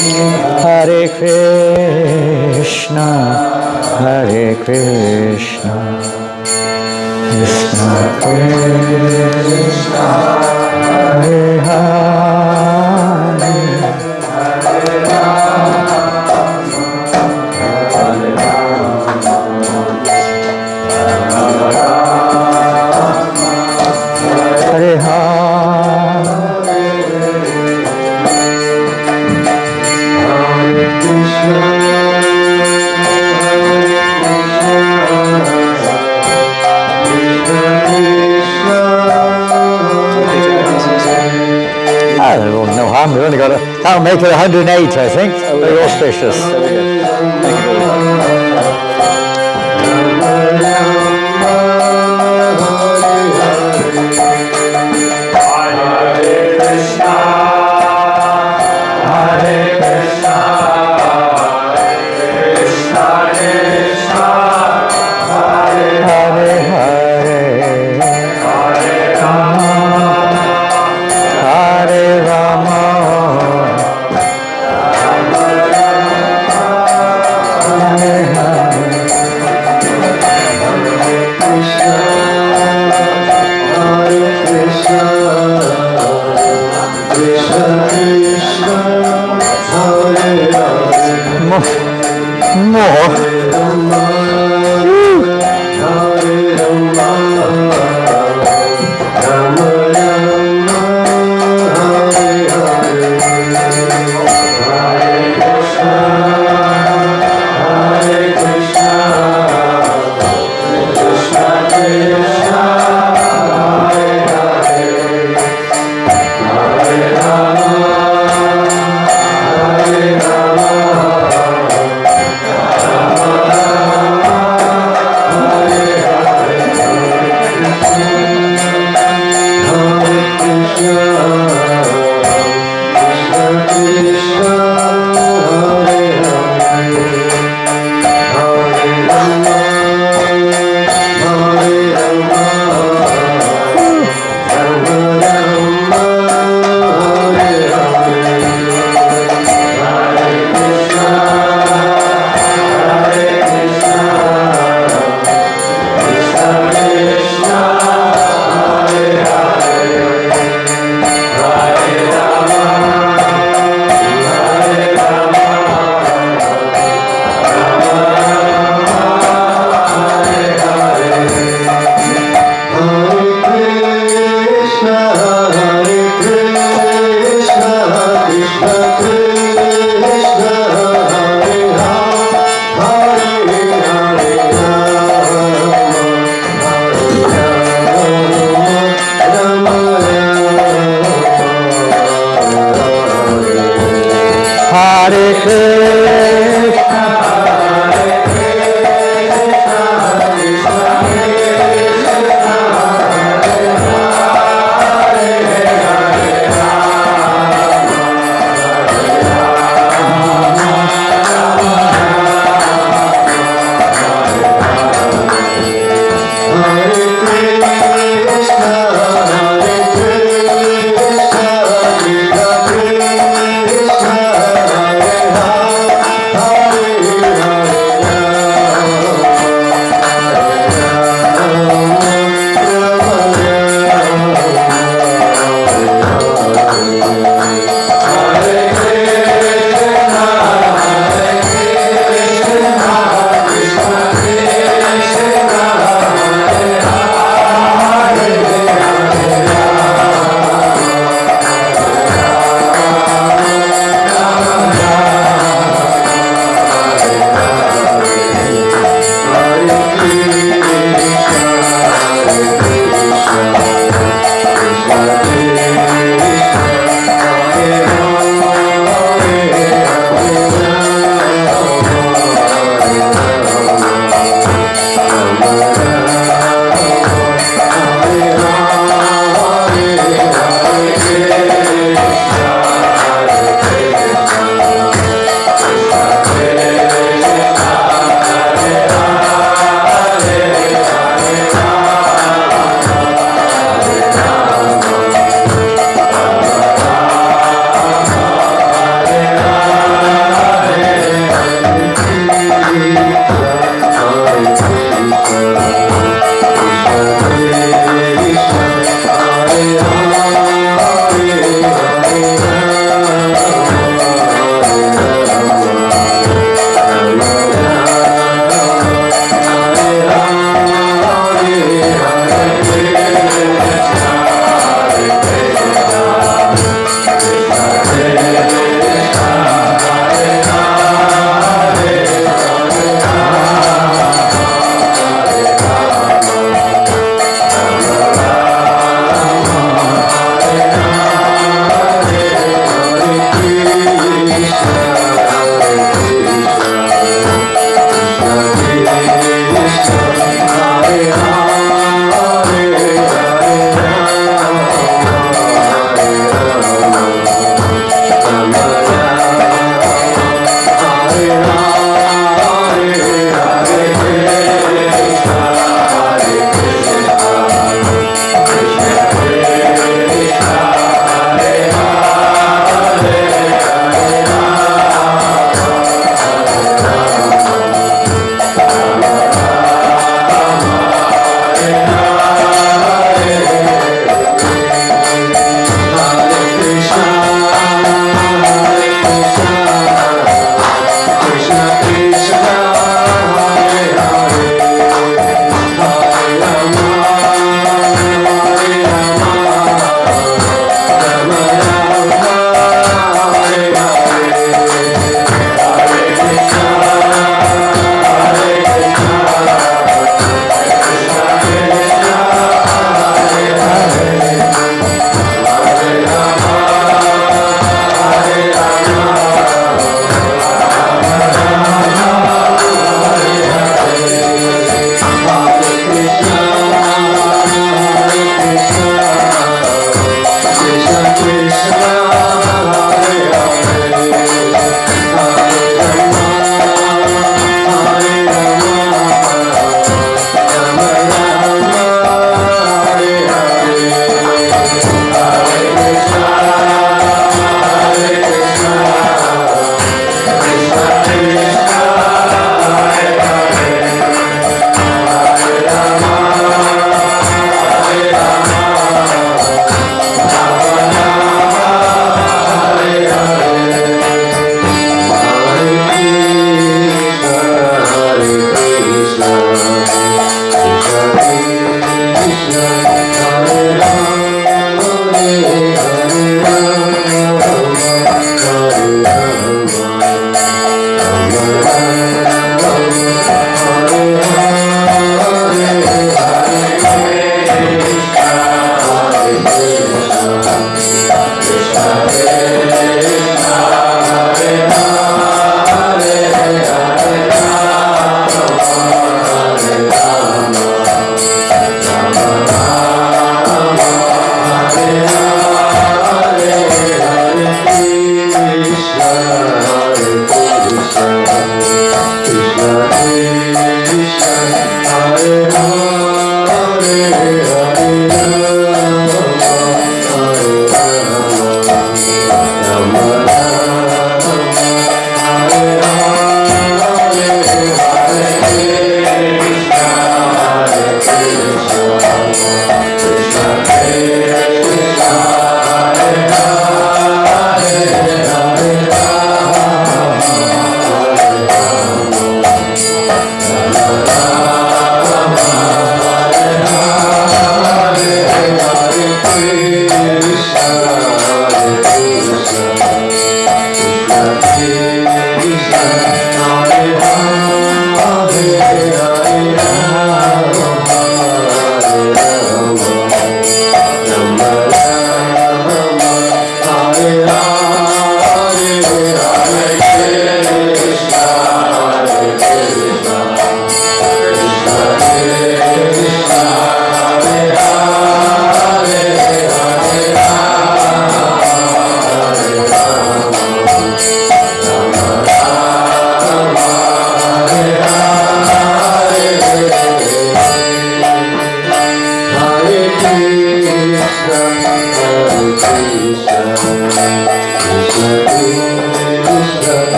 Hare Krishna, Hare Krishna, Krishna Krishna, Hare Hare, Hare Hare. We've only got that'll make it 108, I think. Very auspicious. Very good. Thank you very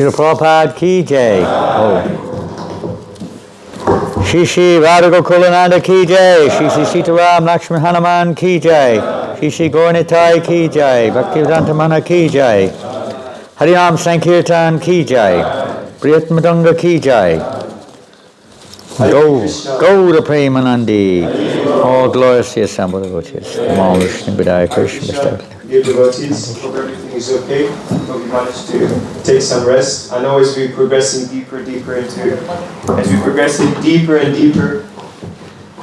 Srila Prabhupada ki jai. Oh. Shri Shri Radha Gokulananda ki jai. Shri Shri Sitaram Lakshmi Hanuman ki jai. Shri Shri Gauranitai ki jai. Bhaktivedanta Mana ki jai. Harinam Sankirtan ki jai. Priyat Madanga ki jai. Go to Premanandi. All glorious to assembled devotees. Namo Vishnu Vidaya Krishna. Dear devotees, hope everything is okay. Hope you managed to take some rest. I know as we're progressing deeper and deeper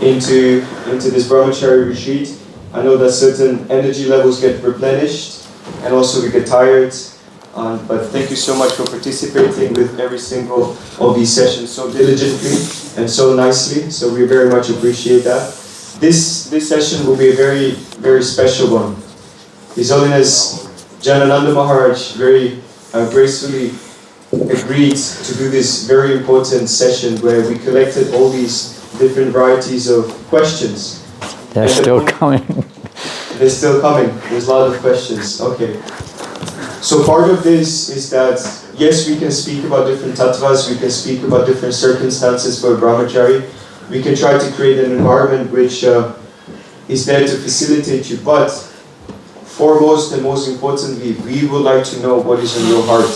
into this Brahmacari retreat, I know that certain energy levels get replenished and also we get tired. But thank you so much for participating with every single of these sessions so diligently and so nicely. So we very much appreciate that. This session will be a very, very special one. His Holiness Janananda Maharaj very gracefully agreed to do this very important session where we collected all these different varieties of questions. They're still coming. They're still coming. There's a lot of questions. Okay. So part of this is that, yes, we can speak about different tattvas, we can speak about different circumstances for Brahmacari. We can try to create an environment which is there to facilitate you, but foremost and most importantly, we would like to know what is in your heart,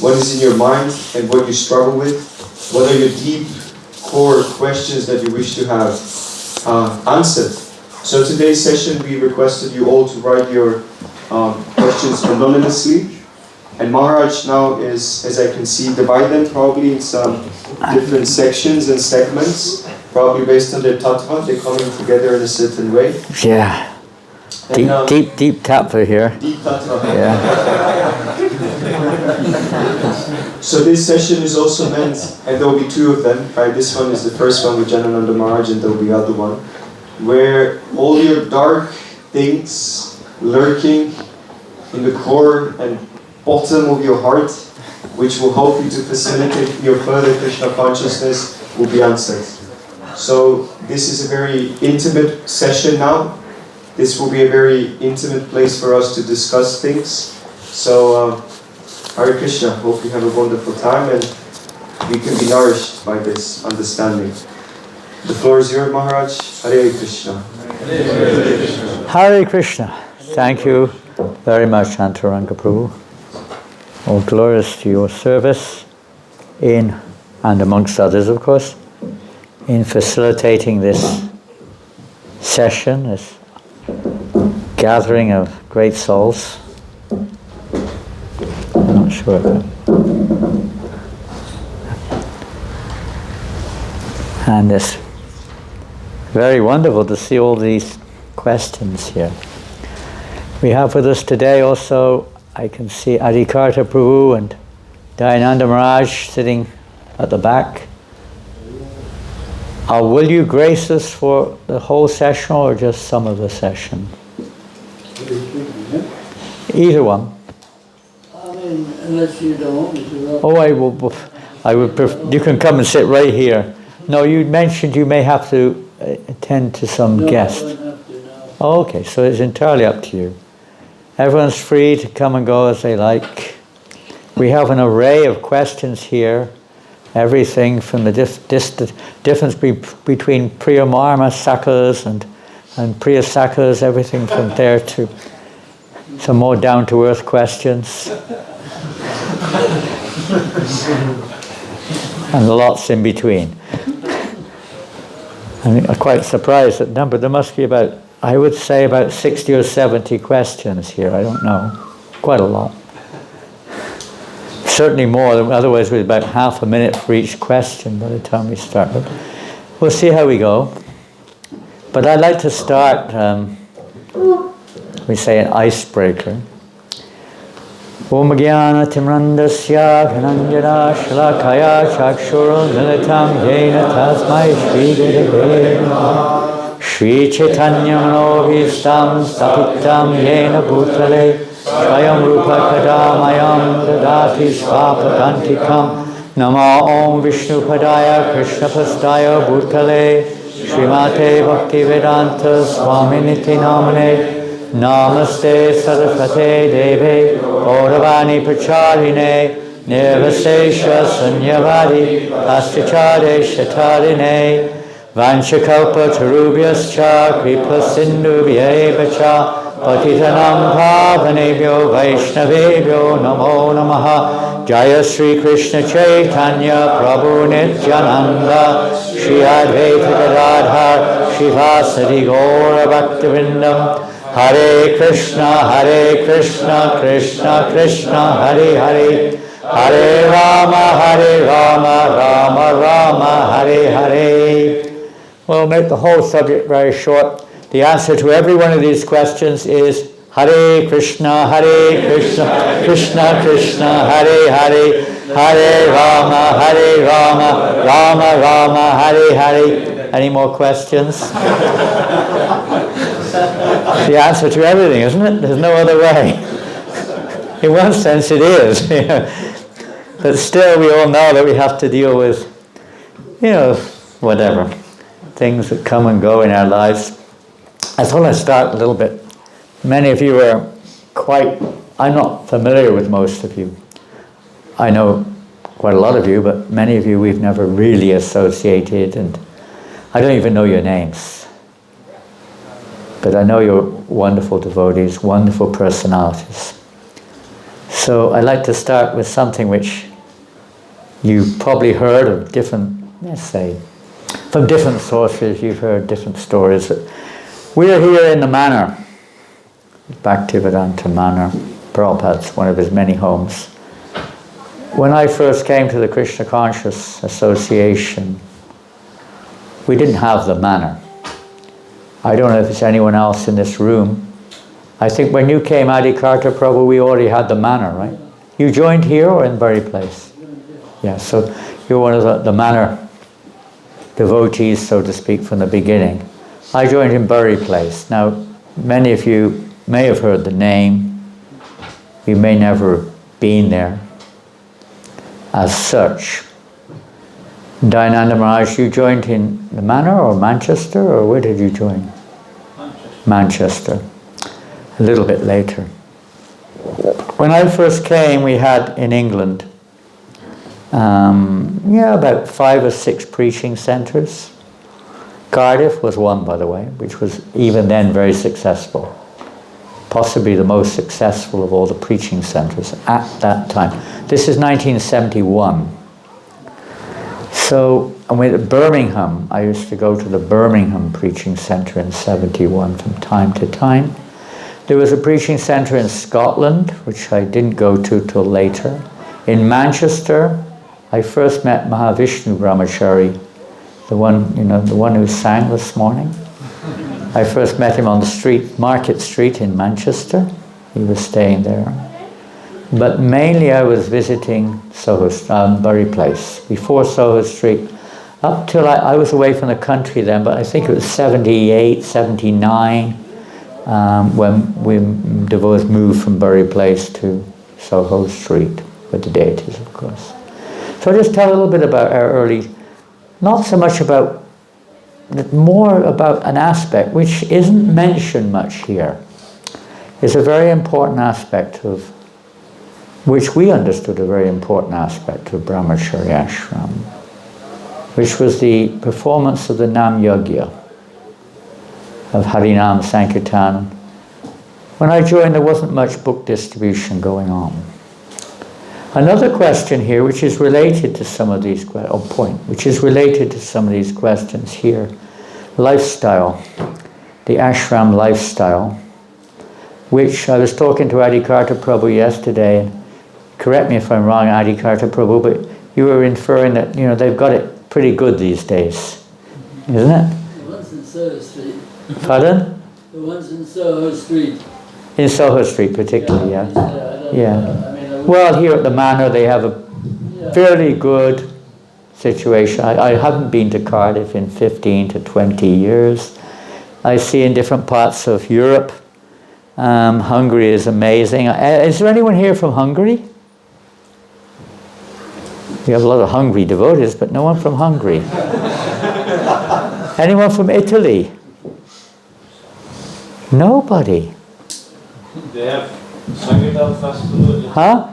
what is in your mind, and what you struggle with. What are your deep core questions that you wish to have answered? So today's session, we requested you all to write your questions anonymously. And Maharaj now is, as I can see, divide them probably in some different sections and segments, probably based on their tattva. They're coming together in a certain way. Yeah. And, deep tattva here. Deep tattva. Yeah. So this session is also meant, and there will be two of them, right? This one is the first one with Janananda Maharaj, and there will be the other one, where all your dark things lurking in the core and bottom of your heart, which will help you to facilitate your further Krishna consciousness, will be answered. So this is a very intimate session now. This will be a very intimate place for us to discuss things. So, Hare Krishna, hope you have a wonderful time and we can be nourished by this understanding. The floor is yours, Maharaj. Hare Krishna. Hare Krishna. Hare Krishna. Thank you very much, Antaranga Prabhu. All glories to your service in, and amongst others of course, in facilitating this session, this gathering of great souls. I'm not sure of it. And it's very wonderful to see all these questions here. We have with us today also, I can see Adikarta Prabhu and Dayananda Maharaj sitting at the back. Will you grace us for the whole session or just some of the session? Either one. I mean, unless you don't. Oh, I would prefer, you can come and sit right here. No, you mentioned you may have to attend to some guests. I don't have to, no. Oh, okay, so it's entirely up to you. Everyone's free to come and go as they like. We have an array of questions here. Everything from the difference between Priyamarma Sakas and Priya Sakas, everything from there to some more down-to-earth questions. And lots in between. I'm quite surprised at the number. There must be about, I would say about 60 or 70 questions here. I don't know. Quite a lot. Certainly more, otherwise we're about half a minute for each question by the time we start. But we'll see how we go. But I'd like to start, we say an icebreaker. Om Jnana Timrandasya Ghananjana Shalakaya Chakshura Militam Yena Tasmai Shri Gurave Namaha Shri Chaitanya Manobhistam Stapitam Yena Bhutale Swayam Rupa Kadamayam Dadati Svapadantikam Nama Om Vishnu Padaya Krishna Pastaya Bhutale Srimate Bhaktivedanta Swaminiti Namane Namaste Saraswate Deve Gauravani Pracharine Nirvasesha Sanyavadi Pastichade Shatarine Vanchakalpa Tarubhyascha Kripa Sindhubhyevacha Patitanam Pavanebhyo Vaishnavebhyo Namo Namaha Jaya Sri Krishna Chaitanya Prabhu Nityananda Shri Advaita Gadadhar Shivasadi Gaura Bhaktivinoda Hare Krishna, Krishna Krishna, Hare Hare, Hare Rama, Rama Rama, Hare Hare. We'll make the whole subject very short. The answer to every one of these questions is Hare Krishna, Krishna Krishna, Hare Hare, Hare Rama, Rama Rama, Hare Hare. Any more questions? The answer to everything, isn't it? There's no other way. In one sense it is. But still we all know that we have to deal with, whatever. Things that come and go in our lives. I thought I'd start a little bit. Many of you are I'm not familiar with most of you. I know quite a lot of you, but many of you we've never really associated, and I don't even know your names. But I know you're wonderful devotees, wonderful personalities. So I'd like to start with something which you probably heard of from different sources, you've heard different stories. We're here in the Manor, Bhaktivedanta Manor. Prabhupada's one of his many homes. When I first came to the Krishna Conscious Association, we didn't have the Manor. I don't know if it's anyone else in this room. I think when you came, Adikarta Prabhu, we already had the Manor, right? You joined here or in Bury Place? Yeah, so you're one of the Manor devotees, so to speak, from the beginning. I joined in Bury Place. Now, many of you may have heard the name. You may never have been there as such. Dayananda Maharaj, you joined in the Manor or Manchester, or where did you join? Manchester. A little bit later. When I first came, we had in England, about 5 or 6 preaching centres. Cardiff was one, by the way, which was even then very successful. possibly the most successful of all the preaching centers at that time. This is 1971. So, and with Birmingham, I used to go to the Birmingham Preaching Center in 71 from time to time. There was a preaching center in Scotland, which I didn't go to till later. In Manchester, I first met Mahavishnu Brahmacari, the one who sang this morning. I first met him on the street, Market Street in Manchester. He was staying there. But mainly I was visiting Bury Place. Before Soho Street, up till I was away from the country then, but I think it was 78, 79, when we devotees moved from Bury Place to Soho Street, with the deities, of course. So I'll just tell a little bit about our early, not so much about, more about an aspect which isn't mentioned much here. It's a very important aspect of, which we understood a very important aspect of Brahmacari Ashram, which was the performance of the Nam Yagya, of Harinam Sankirtan. When I joined, there wasn't much book distribution going on. Another question here, which is related to some of these which is related to some of these questions here, lifestyle, the ashram lifestyle, which I was talking to Adikarta Prabhu yesterday. Correct me if I'm wrong, Adikarta Prabhu, but you were inferring that they've got it pretty good these days, isn't it? The ones in Soho Street. Pardon? The ones in Soho Street. In Soho Street, particularly, yeah. Yeah. Well, here at the Manor, they have a fairly good situation. I haven't been to Cardiff in 15 to 20 years. I see in different parts of Europe. Hungary is amazing. Is there anyone here from Hungary? We have a lot of hungry devotees, but no one from Hungary. Anyone from Italy? Nobody. They have Sankirtan Festival. Huh?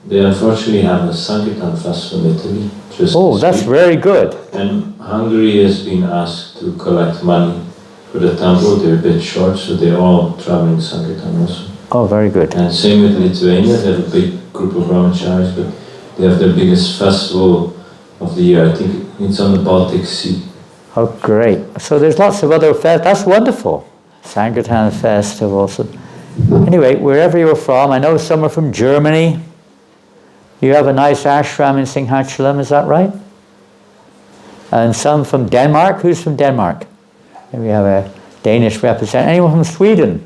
They unfortunately have a Sankirtan Festival in Italy. Oh, that's very good. And Hungary has been asked to collect money for the temple. They're a bit short, so they're all traveling Sankirtan also. Oh, very good. And same with Lithuania. They have a big group of Brahmacharis, but they have their biggest festival of the year. I think it's on the Baltic Sea. Oh, great. So there's lots of other festivals. That's wonderful. Sankirtan Festival. So anyway, wherever you're from, I know some are from Germany. You have a nice ashram in Singhachalam, is that right? And some from Denmark. Who's from Denmark? And we have a Danish representative. Anyone from Sweden?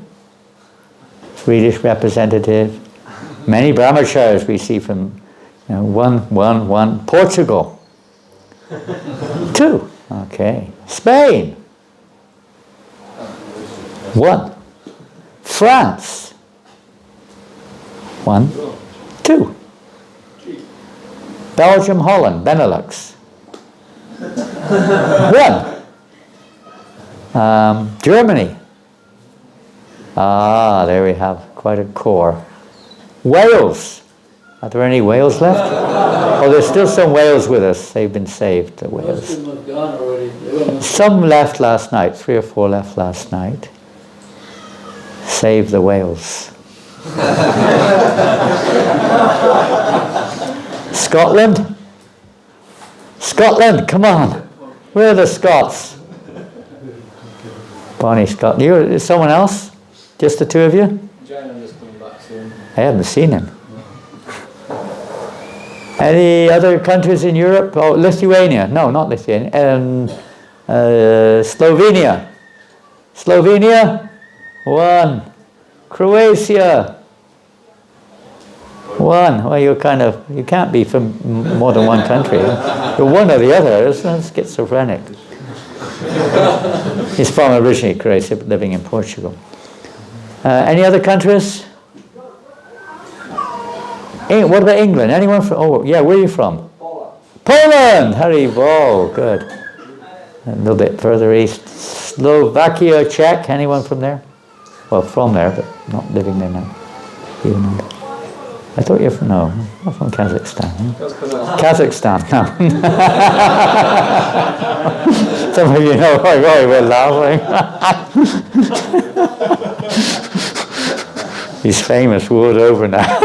Swedish representative. Many brahmacharis we see from one. Portugal. 2. Okay. Spain. 1. France. 1. 2. Belgium, Holland, Benelux. 1. Germany. Ah, there we have quite a core. Wales. Are there any Wales left? Oh, there's still some Wales with us. They've been saved, the Most Wales. of them have gone already. Some left last night. 3 or 4 left last night. Save the Wales. Scotland? Scotland, come on. Where are the Scots? Bonnie Scott. You, someone else? Just the 2 of you? I haven't seen him. Any other countries in Europe? Oh, Lithuania. No, not Lithuania. Slovenia. Slovenia? 1. Croatia. 1. Well, you can't be from more than one country. You're one or the other. It's schizophrenic. He's from originally Croatia, but living in Portugal. Any other countries? What about England? Anyone from? Oh, yeah. Where are you from? Poland. Haribo. Good. A little bit further east. Slovakia, Czech. Anyone from there? Well, from there, but not living there now. Even I thought you're from, no, not from Kazakhstan. Kazakhstan, no. Some of you know, we're laughing. He's famous world over now.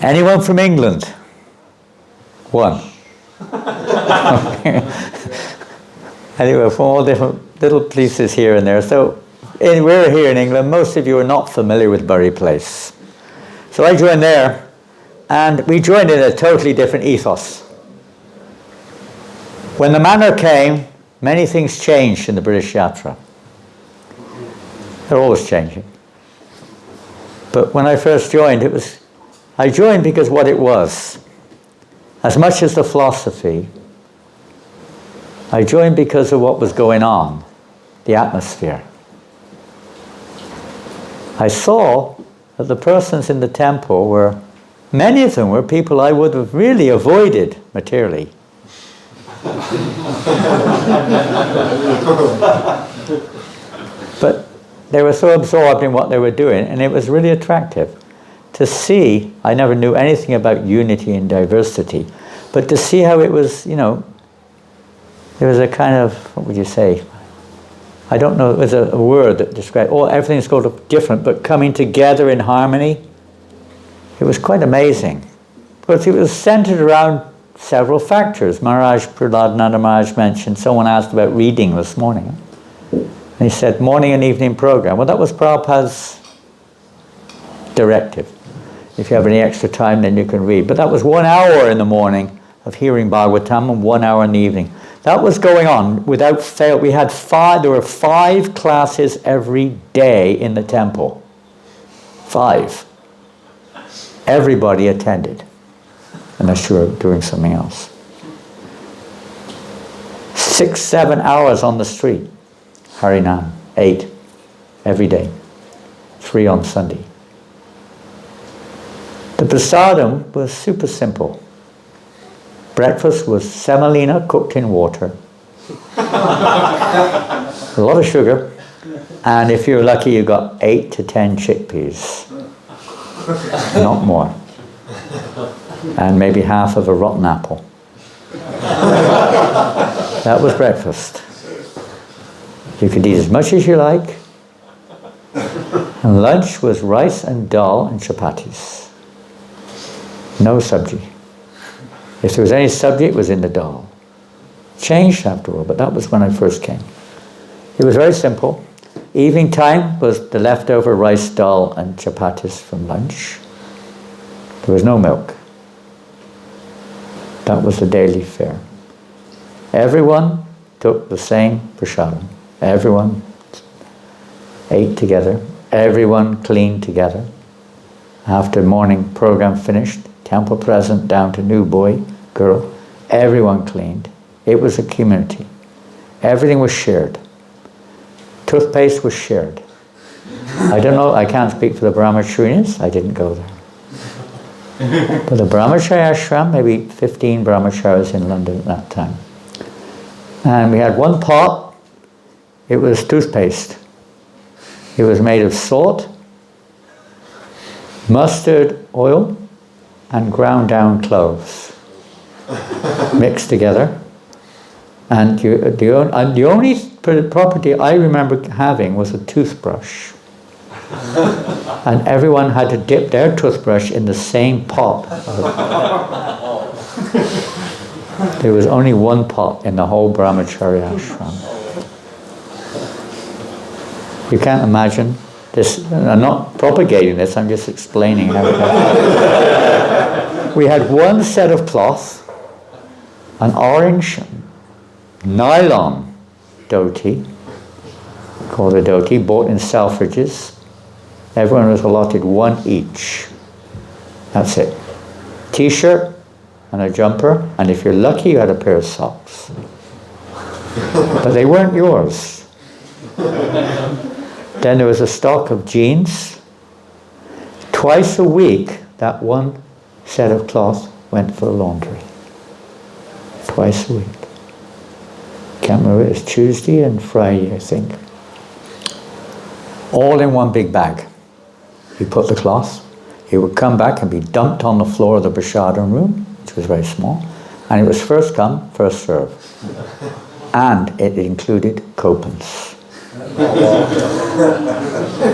Anyone from England? One. Anyway, from all different little places here and there. So we're here in England. Most of you are not familiar with Bury Place. So I joined there, and we joined in a totally different ethos. When the Manor came, many things changed in the British Yatra. They're always changing. But when I first joined, I joined because what it was. As much as the philosophy, I joined because of what was going on, the atmosphere. I saw that the persons in the temple many of them were people I would have really avoided materially. But they were so absorbed in what they were doing, and it was really attractive to see. I never knew anything about unity and diversity, but to see how it was, there was a kind of, what would you say? I don't know, it was a word that described, everything's sort of different, but coming together in harmony. It was quite amazing. Because it was centered around several factors. Maharaj Prahlad Maharaj mentioned, someone asked about reading this morning. And he said, morning and evening program. Well, that was Prabhupada's directive. If you have any extra time, then you can read. But that was 1 hour in the morning of hearing Bhagavatam and 1 hour in the evening. That was going on without fail. There were 5 classes every day in the temple. 5. Everybody attended, unless you were doing something else. 6, 7 hours on the street. Harinam, 8 every day, 3 on Sunday. The prasadam was super simple. Breakfast was semolina cooked in water. A lot of sugar. And if you're lucky, you got 8 to 10 chickpeas. Not more. And maybe half of a rotten apple. That was breakfast. You could eat as much as you like. And lunch was rice and dal and chapatis. No sabji. If there was any sabji, it was in the dal. Changed after all, but that was when I first came. It was very simple. Evening time was the leftover rice, dal and chapatis from lunch. There was no milk. That was the daily fare. Everyone took the same prasadam. Everyone ate together. Everyone cleaned together. After morning program finished, temple present down to new boy, girl, everyone cleaned. It was a community. Everything was shared. Toothpaste was shared. I don't know, I can't speak for the Brahmacharis, I didn't go there. But the Brahmacari ashram, maybe 15 Brahmacharis in London at that time. And we had one pot, it was toothpaste. It was made of salt, mustard oil, and ground down cloves. Mixed together. And the only property I remember having was a toothbrush. And everyone had to dip their toothbrush in the same pot. There was only one pot in the whole Brahmacari ashram. You can't imagine this. I'm not propagating this, I'm just explaining how it happened. We had one set of cloth, an orange nylon dhoti, called a dhoti, bought in Selfridges. Everyone was allotted one each. That's it. T-shirt and a jumper, and if you're lucky, you had a pair of socks. But they weren't yours. Then there was a stock of jeans. Twice a week, that one set of cloth went for the laundry. Twice a week. Can't remember, it was Tuesday and Friday, I think. All in one big bag. You put the cloth, it would come back and be dumped on the floor of the prasadam room, which was very small, and it was first come, first serve. And it included copans.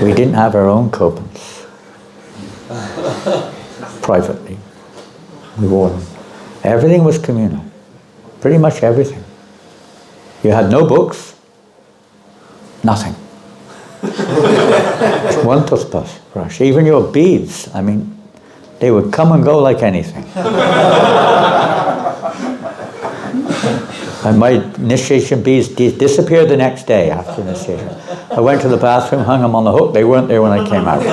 We didn't have our own copings. Privately. We wore them. Everything was communal. Pretty much everything. You had no books. Nothing. One toothbrush. Even your beads, I mean, they would come and go like anything. And my initiation beads disappeared the next day after initiation. I went to the bathroom, hung them on the hook. They weren't there when I came out.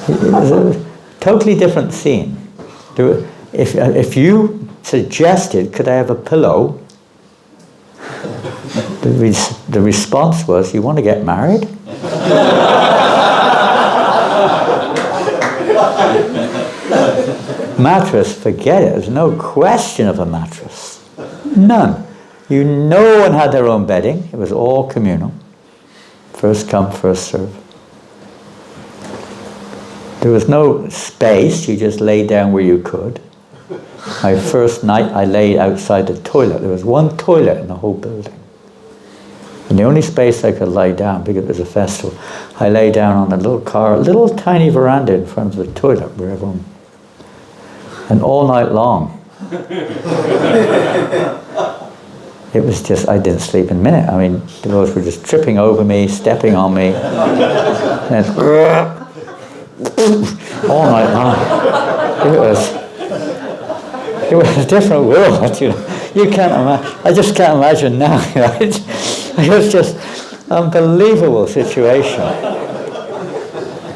It was a totally different scene. If you suggested, could I have a pillow? The response was, you want to get married? Mattress, forget it. There's no question of a mattress. None. No one had their own bedding. It was all communal. First come, first serve. There was no space. You just lay down where you could. My first night, I lay outside the toilet. There was one toilet in the whole building. And the only space I could lie down, because it was a festival, I lay down on a little tiny veranda in front of the toilet where everyone... And all night long. It was just, I didn't sleep in a minute. I mean, the girls were just tripping over me, stepping on me. And all night long. It was a different world, you know. You can't imagine. I just can't imagine now. You know. It was just unbelievable situation.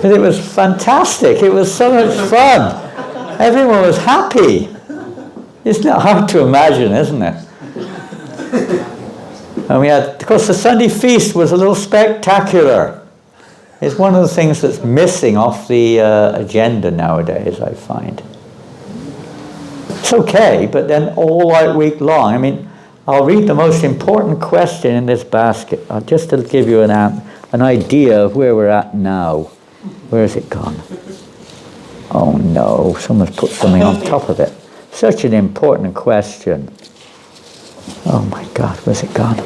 But it was fantastic. It was so much fun. Everyone was happy. It's not hard to imagine, isn't it? And we had, of course, the Sunday feast was a little spectacular. It's one of the things that's missing off the agenda nowadays, I find. It's okay, but then all week long, I mean, I'll read the most important question in this basket, just to give you an idea of where we're at now. Where has it gone? Oh no, someone's put something on top of it. Such an important question. Oh my God, where's it gone?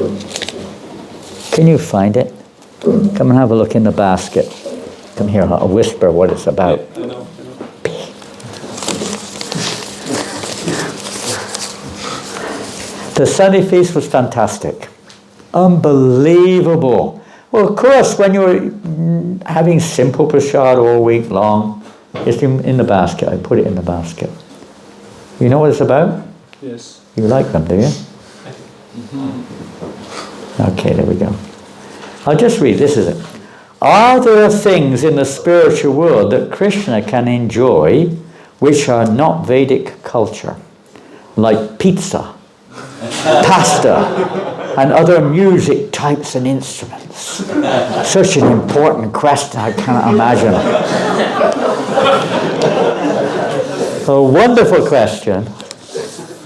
Can you find it? Come and have a look in the basket. Come here, I'll whisper what it's about. The Sunday feast was fantastic. Unbelievable. Well, of course, when you were having simple prasad all week long, it's in the basket. I put it in the basket. You know what it's about? Yes. You like them, do you? Okay, there we go. I'll just read, this is it. Are there things in the spiritual world that Krishna can enjoy which are not Vedic culture? Like pizza, pasta, and other music types and instruments? Such an important question, I cannot imagine. A wonderful question.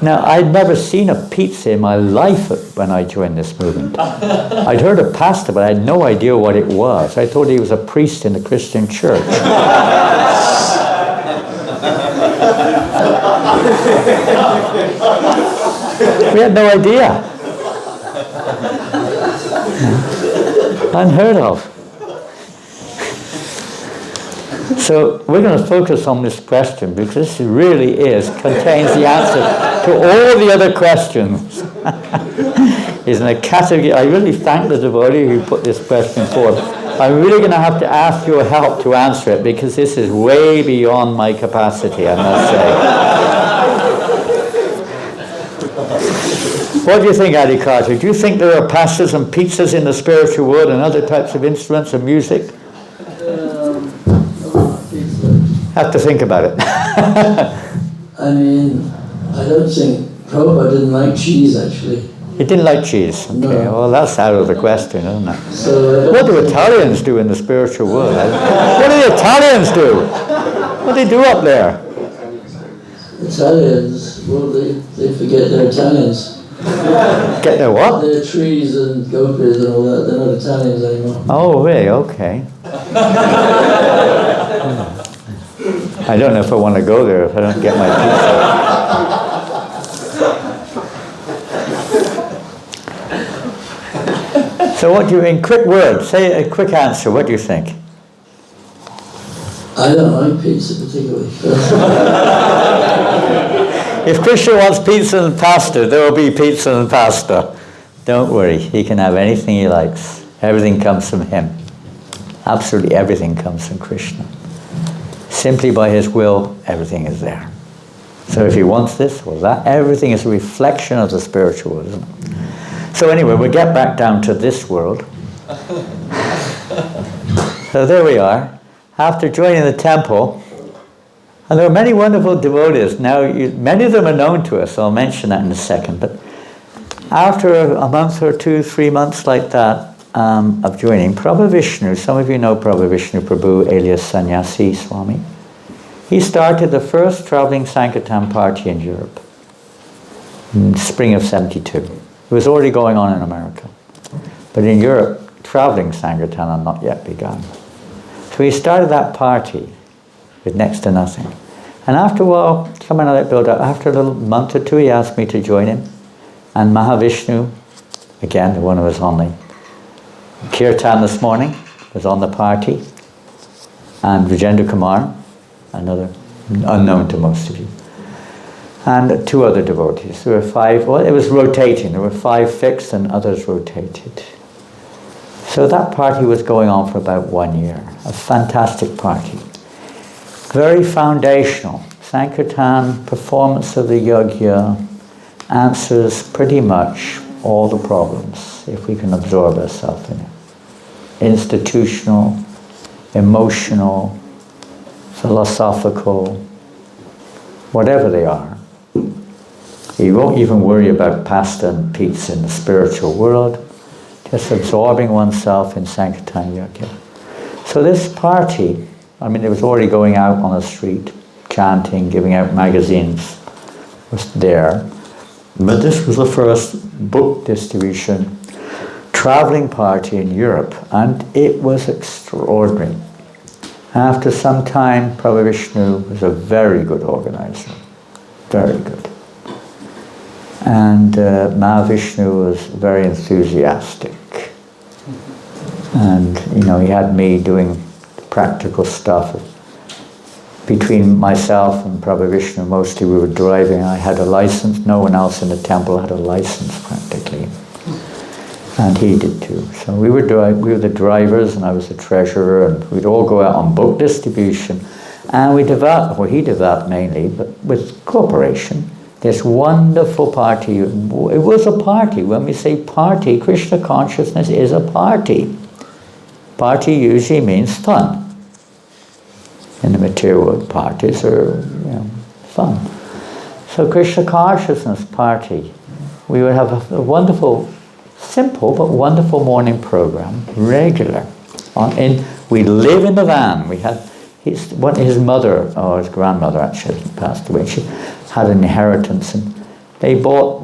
Now, I'd never seen a pizza in my life when I joined this movement. I'd heard of pasta, but I had no idea what it was. I thought he was a priest in the Christian church. We had no idea. Unheard of. So we're going to focus on this question because this really contains the answer to all the other questions. It's in a category. I really thank the devotee who put this question forward. I'm really going to have to ask your help to answer it because this is way beyond my capacity, I must say. What do you think, Adi Carter? Do you think there are pastas and pizzas in the spiritual world and other types of instruments and music? Have to think about it. I mean, I don't think Prabhupada didn't like cheese, actually. He didn't like cheese. Okay, No. well, that's out of the question, isn't it? So What do Italians do in the spiritual world? What do the Italians do? What do they do up there? Italians, well, they forget they're Italians. Get their what? Their trees and gopis and all that, they're not Italians anymore. Oh, really? Okay. I don't know if I want to go there if I don't get my pizza. So what do you, in quick words, say a quick answer, what do you think? I don't like pizza particularly. If Krishna wants pizza and pasta, there will be pizza and pasta. Don't worry, he can have anything he likes. Everything comes from him. Absolutely everything comes from Krishna. Simply by his will, everything is there. So if he wants this, well, that everything is a reflection of the spiritual world, isn't it? So anyway, we'll get back down to this world. So there we are. After joining the temple, and there are many wonderful devotees. Now, many of them are known to us, so I'll mention that in a second. But after a month or 2, 3 months like that of joining, Prabhu Vishnu, some of you know Prabhu Vishnu Prabhu alias Sannyasi Swami, he started the first traveling Sankirtan party in Europe in spring of '72. It was already going on in America. But in Europe, traveling Sankirtan had not yet begun. So he started that party with next to nothing. And after a while, someone like built up. After a little month or 2, he asked me to join him. And Mahavishnu, again, the one who was on the Kirtan this morning, was on the party. And Vijendra Kumar, another unknown to most of you. And 2 other devotees. There were 5, well, it was rotating. There were 5 fixed and others rotated. So that party was going on for about 1 year. A fantastic party. Very foundational. Sankirtan, performance of the yogya, answers pretty much all the problems, if we can absorb ourselves in it. Institutional, emotional, philosophical, whatever they are. You won't even worry about pasta and pizza in the spiritual world. Just absorbing oneself in Sankirtan Yogya. So this party, I mean, it was already going out on the street, chanting, giving out magazines, was there. But this was the first book distribution, traveling party in Europe, and it was extraordinary. After some time, Prabhu Vishnu was a very good organizer, very good. And Mahavishnu was very enthusiastic. And, you know, he had me doing practical stuff. Between myself and Prabhu Vishnu, mostly we were driving. I had a license. No one else in the temple had a license, practically. And he did too. So we were the drivers, and I was the treasurer, and we'd all go out on book distribution. And we developed, well, he developed mainly, but with cooperation, this wonderful party. It was a party. When we say party, Krishna consciousness is a party. Party usually means fun. In the material world, parties are, you know, fun. So Krishna consciousness party, we would have a wonderful, simple but wonderful morning program, regular. We live in the van. We had his mother, or his grandmother actually passed away. She had an inheritance, and he bought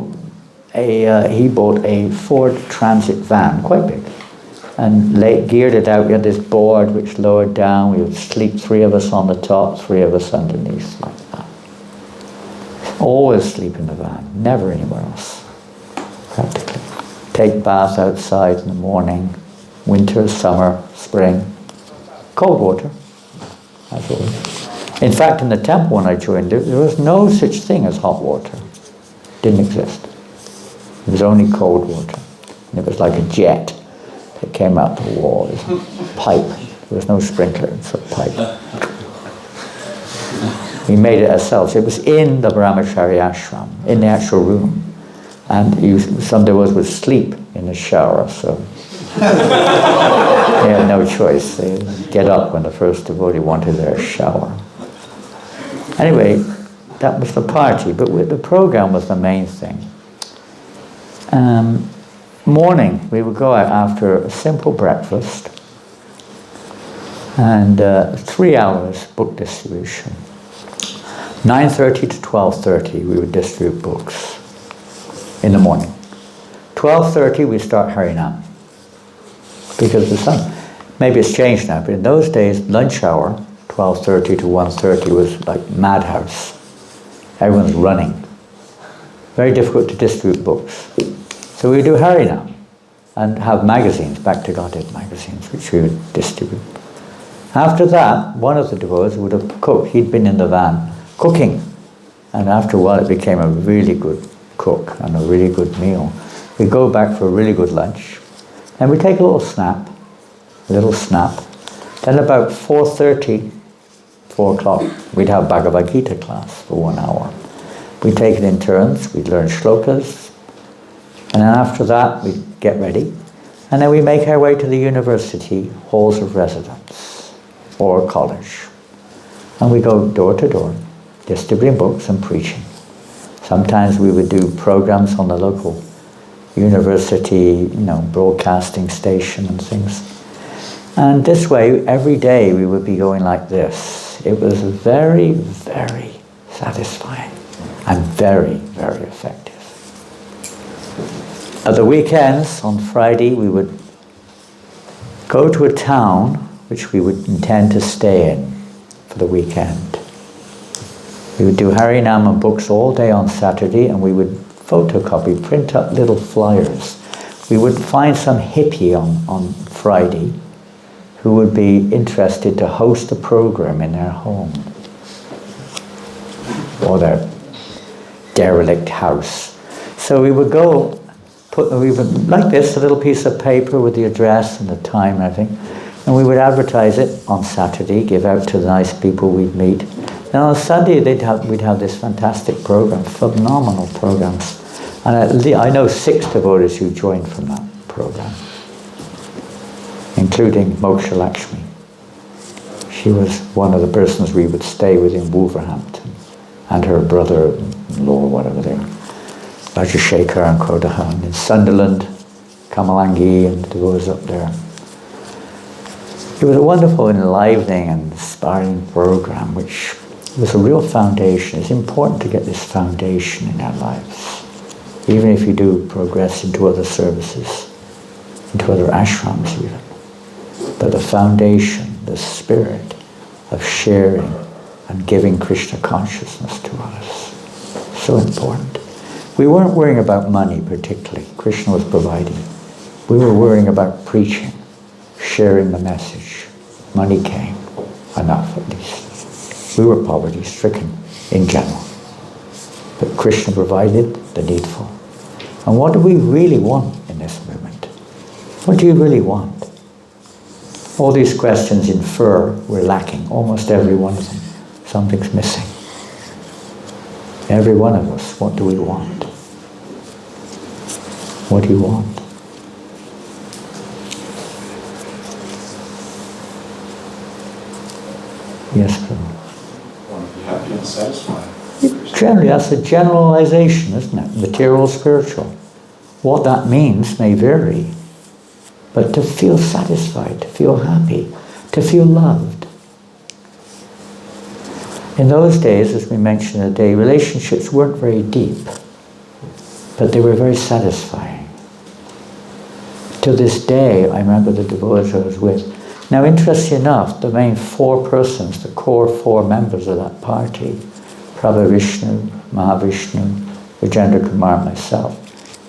a Ford Transit van, quite big, and geared it out. We had this board which lowered down. We would sleep, 3 of us on the top, 3 of us underneath, like that. Always sleep in the van, never anywhere else, practically. Take bath outside in the morning, winter, summer, spring, cold water, as always. In fact, in the temple when I joined, there was no such thing as hot water. Didn't exist. It was only cold water. And it was like a jet that came out the wall. It was a pipe. There was no sprinkler, it's a pipe. We made it ourselves. It was in the Brahmacari ashram, in the actual room. And some devotees would sleep in the shower, so they had no choice. They would get up when the first devotee wanted their shower. Anyway, that was the party, but the program was the main thing. Morning, we would go out after a simple breakfast, and 3 hours book distribution. 9:30 to 12:30, we would distribute books in the morning. 12:30, we start Harinam, because the sun, maybe it's changed now, but in those days, lunch hour, 12:30 to 1:30 was like madhouse. Everyone's running. Very difficult to distribute books. So we do Harinam. and have magazines, Back to Godhead magazines, which we would distribute. After that, one of the devotees would have cooked. He'd been in the van cooking, and after a while it became a really good cook and a really good meal. We'd go back for a really good lunch, and we'd take a little snap. Then about 4:30, 4 o'clock, we'd have Bhagavad Gita class for 1 hour. We'd take it in turns, we'd learn shlokas, and then after that we'd get ready, and then we make our way to the university halls of residence or college. And we go door to door, distributing books and preaching. Sometimes we would do programs on the local university, broadcasting station and things. And this way, every day we would be going like this. It was very, very satisfying and very, very effective. At the weekends, on Friday, we would go to a town which we would intend to stay in for the weekend. We would do Harinam and books all day on Saturday, and we would photocopy, print up little flyers. We would find some hippie on Friday who would be interested to host a program in their home or their derelict house. So we would go, like this, a little piece of paper with the address and the time and everything, and we would advertise it on Saturday, give out to the nice people we'd meet. And on Sunday we'd have this fantastic program, phenomenal programs. And I know 6 devotees who joined from that program, including Moksha Lakshmi. She was one of the persons we would stay with in Wolverhampton, and her brother-in-law, whatever they were, Rajashekar and Krodahan. In Sunderland, Kamalangi and the devotees up there. It was a wonderful, enlivening and inspiring program, which was a real foundation. It's important to get this foundation in our lives, even if you do progress into other services, into other ashrams even. But the foundation, the spirit of sharing and giving Krishna consciousness to others, so important. We weren't worrying about money particularly. Krishna was providing. We were worrying about preaching, sharing the message. Money came, enough at least. We were poverty-stricken in general. But Krishna provided the needful. And what do we really want in this movement? What do you really want? All these questions infer we're lacking, almost every one of them. Something's missing. Every one of us, what do we want? What do you want? Yes, Prabhu. I want to be happy and satisfied. Generally, that's a generalization, isn't it? Material, spiritual. What that means may vary. But to feel satisfied, to feel happy, to feel loved. In those days, as we mentioned today, relationships weren't very deep, but they were very satisfying. To this day, I remember the devotees I was with. Now, interestingly enough, the main 4 persons, the core 4 members of that party, Prabhu Vishnu, Mahavishnu, Vijendra Kumar, and myself,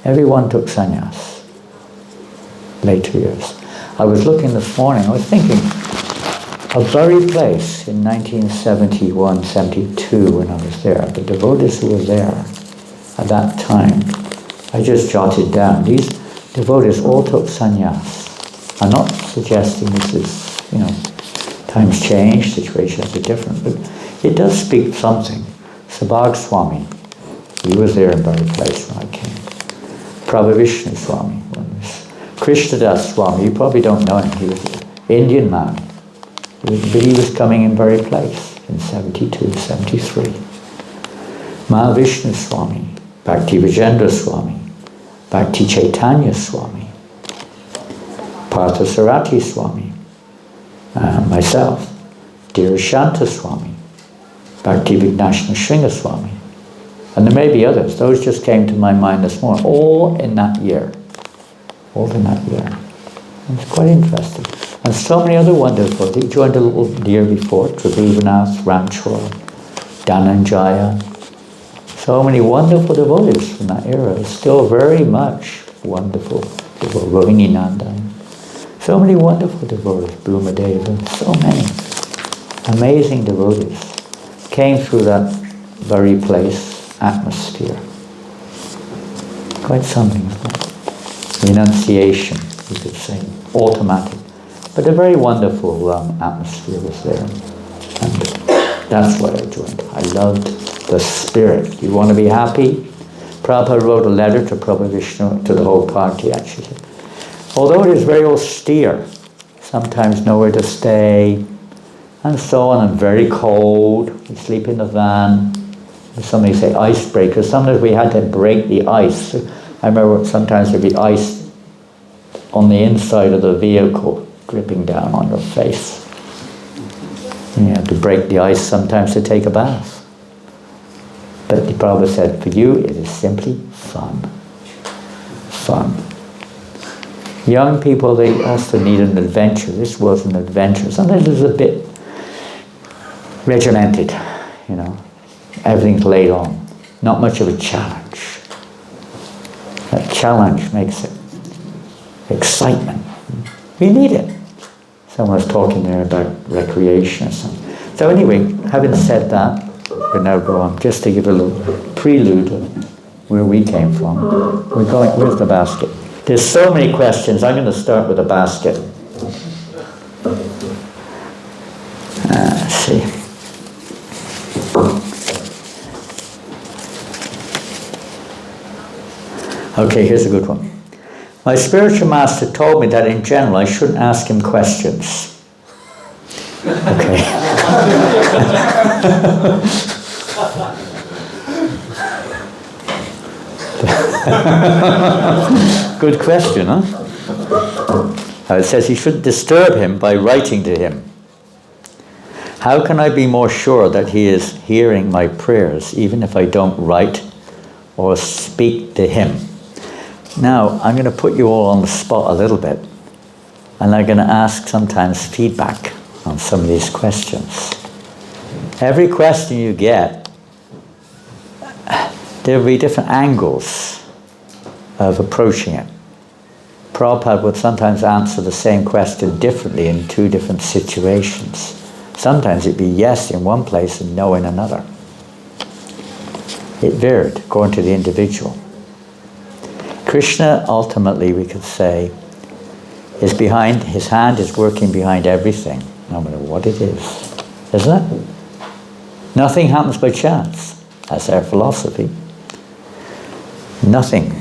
everyone took sannyas. Later years. I was looking this morning, I was thinking, a buried place in 1971, 72 when I was there, the devotees who were there at that time, I just jotted down, these devotees all took sannyas. I'm not suggesting this is, times change, situations are different, but it does speak something. Sabhag Swami, he was there in buried place when I came. Prabhu Vishnu Swami, Krishnadas Swami, you probably don't know him, he was an Indian man. But he was coming in very place in 72, 73. Mahavishnu Swami, Bhaktivedanta Swami, Bhakti Chaitanya Swami, Parthasarati Swami, myself, Dhirashanta Swami, Bhakti Vignashna Shringa Swami, and there may be others. Those just came to my mind this morning, all in that year. All in that year. It's quite interesting. And so many other wonderful. He joined a little year before, Tribhuvanath, Ramchor, Dhananjaya. So many wonderful devotees from that era. Still very much wonderful Rohini Nandan. So many wonderful devotees, Brahmadeva, so many amazing devotees came through that very place, atmosphere. Quite something, isn't it? Renunciation, you could say, automatic. But a very wonderful atmosphere was there. And that's what I joined. I loved the spirit. You want to be happy? Prabhupada wrote a letter to Prabhu Vishnu, to the whole party actually. Although it is very austere, sometimes nowhere to stay, and so on, and very cold, we sleep in the van. Somebody say icebreakers. Sometimes we had to break the ice. I remember sometimes there'd be ice on the inside of the vehicle, dripping down on your face. And you have to break the ice sometimes to take a bath. But the Prabhupada said, for you it is simply fun. Fun. Young people, they also need an adventure. This was an adventure. Sometimes it was a bit regimented, you know. Everything's laid on. Not much of a challenge. That challenge makes it excitement. We need it. Someone was talking there about recreation or something. So anyway, having said that, we'll now go on, just to give a little prelude of where we came from. We're going, where's the basket? There's so many questions. I'm going to start with the basket. Let's see. Okay, here's a good one. My spiritual master told me that in general I shouldn't ask him questions. Okay. Good question, huh? It says he shouldn't disturb him by writing to him. How can I be more sure that he is hearing my prayers, even if I don't write or speak to him? Now, I'm going to put you all on the spot a little bit, and I'm going to ask sometimes feedback on some of these questions. Every question you get, there will be different angles of approaching it. Prabhupada would sometimes answer the same question differently in two different situations. Sometimes it'd be yes in one place and no in another. It varied according to the individual. Krishna, ultimately, we could say, is behind, his hand is working behind everything, no matter what it is. Isn't it? Nothing happens by chance. That's our philosophy. Nothing.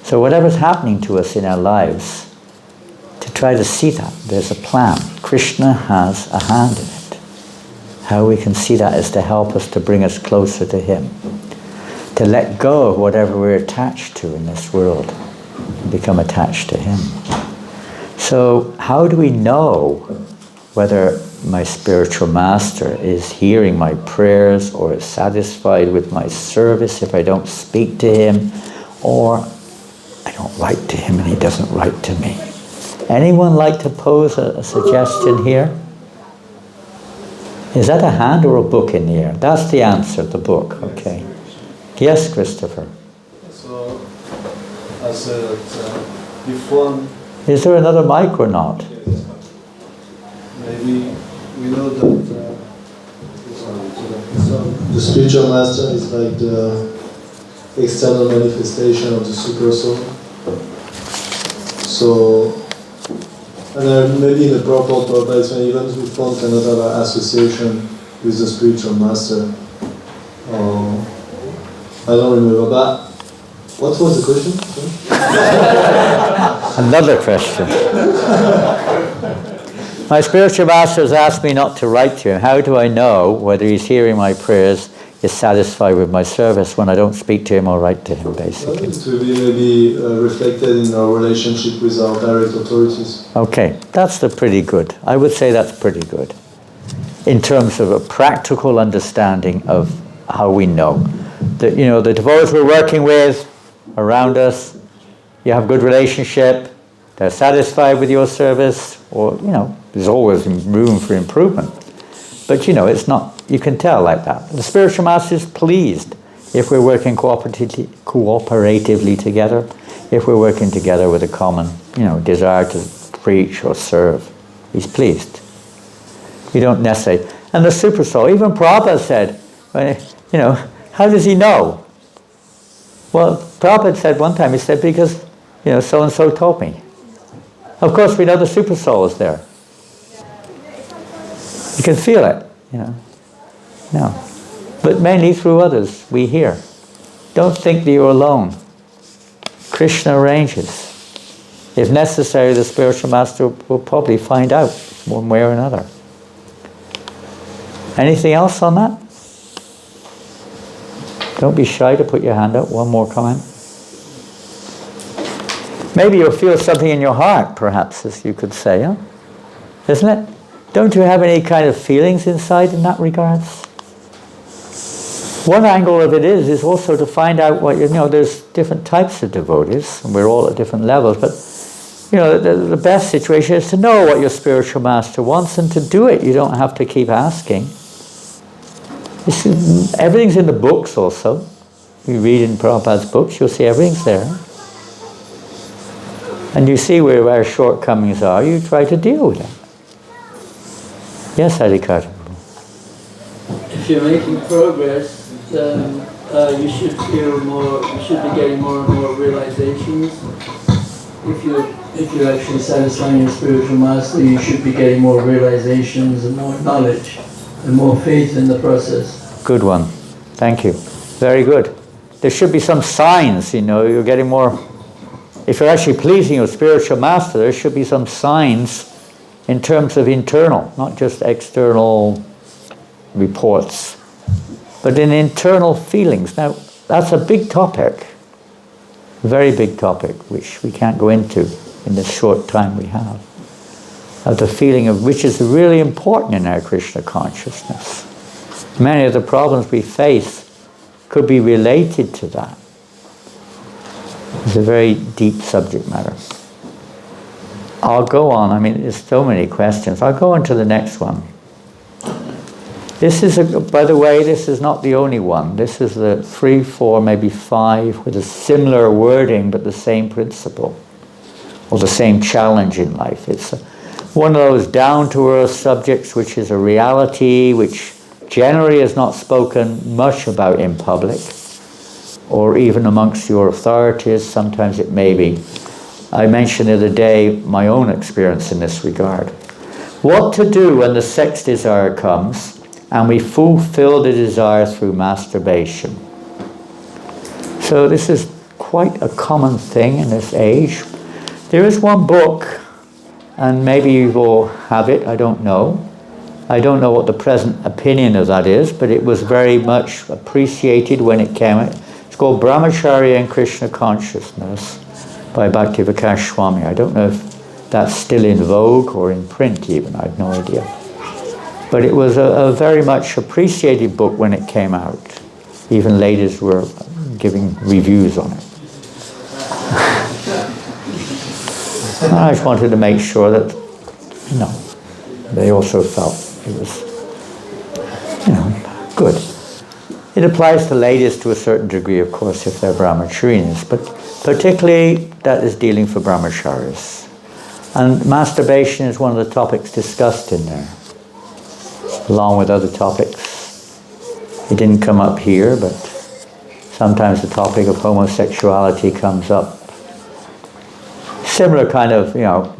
So whatever's happening to us in our lives, to try to see that, there's a plan. Krishna has a hand in it. How we can see that is to help us, to bring us closer to him. To let go of whatever we're attached to in this world and become attached to him. So how do we know whether my spiritual master is hearing my prayers or is satisfied with my service if I don't speak to him, or I don't write to him and he doesn't write to me? Anyone like to pose a suggestion here? Is that a hand or a book in the air? That's the answer, the book. Okay. Yes, Christopher. So, I said before. Is there another mic or not? Maybe we know that so the spiritual master is like the external manifestation of the super soul. So, and then maybe in the proper purpose, when even we form kind of an association with the spiritual master. I don't remember, but what was the question? Another question. My spiritual master has asked me not to write to him. How do I know whether he's hearing my prayers, is satisfied with my service when I don't speak to him or write to him, basically? It will be maybe reflected in our relationship with our direct authorities. Okay, that's pretty good. I would say that's pretty good. In terms of a practical understanding of how we know. The devotees we're working with, around us, you have good relationship, they're satisfied with your service, or, there's always room for improvement. But, it's not, you can tell like that. The spiritual master is pleased. if we're working cooperatively together, if we're working together with a common, desire to preach or serve, he's pleased. We don't necessarily. And the super soul, even Prabhupada said, how does he know? Well, Prabhupada said one time, he said, because, so-and-so told me. Of course, we know the super soul is there. You can feel it, No. But mainly through others, we hear. Don't think that you're alone. Krishna arranges. If necessary, the spiritual master will probably find out one way or another. Anything else on that? Don't be shy to put your hand up. One more comment. Maybe you'll feel something in your heart, perhaps, as you could say, huh? Isn't it? Don't you have any kind of feelings inside in that regards? One angle of it is also to find out what, there's different types of devotees, and we're all at different levels, but, the best situation is to know what your spiritual master wants and to do it. You don't have to keep asking. Everything's in the books also. You read in Prabhupada's books, you'll see everything's there. And you see where our shortcomings are, you try to deal with them. Yes, Adhikar. If you're making progress, then you should feel more. You should be getting more and more realizations. If you're actually satisfying your spiritual master, you should be getting more realizations and more knowledge and more faith in the process. Good one. Thank you. Very good. There should be some signs. You're getting more. If you're actually pleasing your spiritual master, there should be some signs in terms of internal, not just external reports, but in internal feelings. Now, that's a big topic, a very big topic, which we can't go into in the short time we have, of the feeling of which is really important in our Krishna consciousness. Many of the problems we face could be related to that. It's a very deep subject matter. I'll go on. There's so many questions. I'll go on to the next one. This is, by the way, this is not the only one. This is the 3, 4, maybe 5 with a similar wording but the same principle or the same challenge in life. It's one of those down-to-earth subjects which is a reality which generally is not spoken much about in public or even amongst your authorities. Sometimes it may be. I mentioned the other day my own experience in this regard. What to do when the sex desire comes and we fulfill the desire through masturbation? So this is quite a common thing in this age. There is one book, and maybe you will have it, I don't know. I don't know what the present opinion of that is, but it was very much appreciated when it came out. It's called Brahmacari and Krishna Consciousness by Bhaktivedanta Swami. I don't know if that's still in vogue or in print even, I have no idea. But it was a very much appreciated book when it came out. Even ladies were giving reviews on it. I just wanted to make sure that, they also felt it was, good. It applies to ladies to a certain degree, of course, if they're brahmacharians, but particularly that is dealing for brahmacharis. And masturbation is one of the topics discussed in there, along with other topics. It didn't come up here, but sometimes the topic of homosexuality comes up. Similar kind of,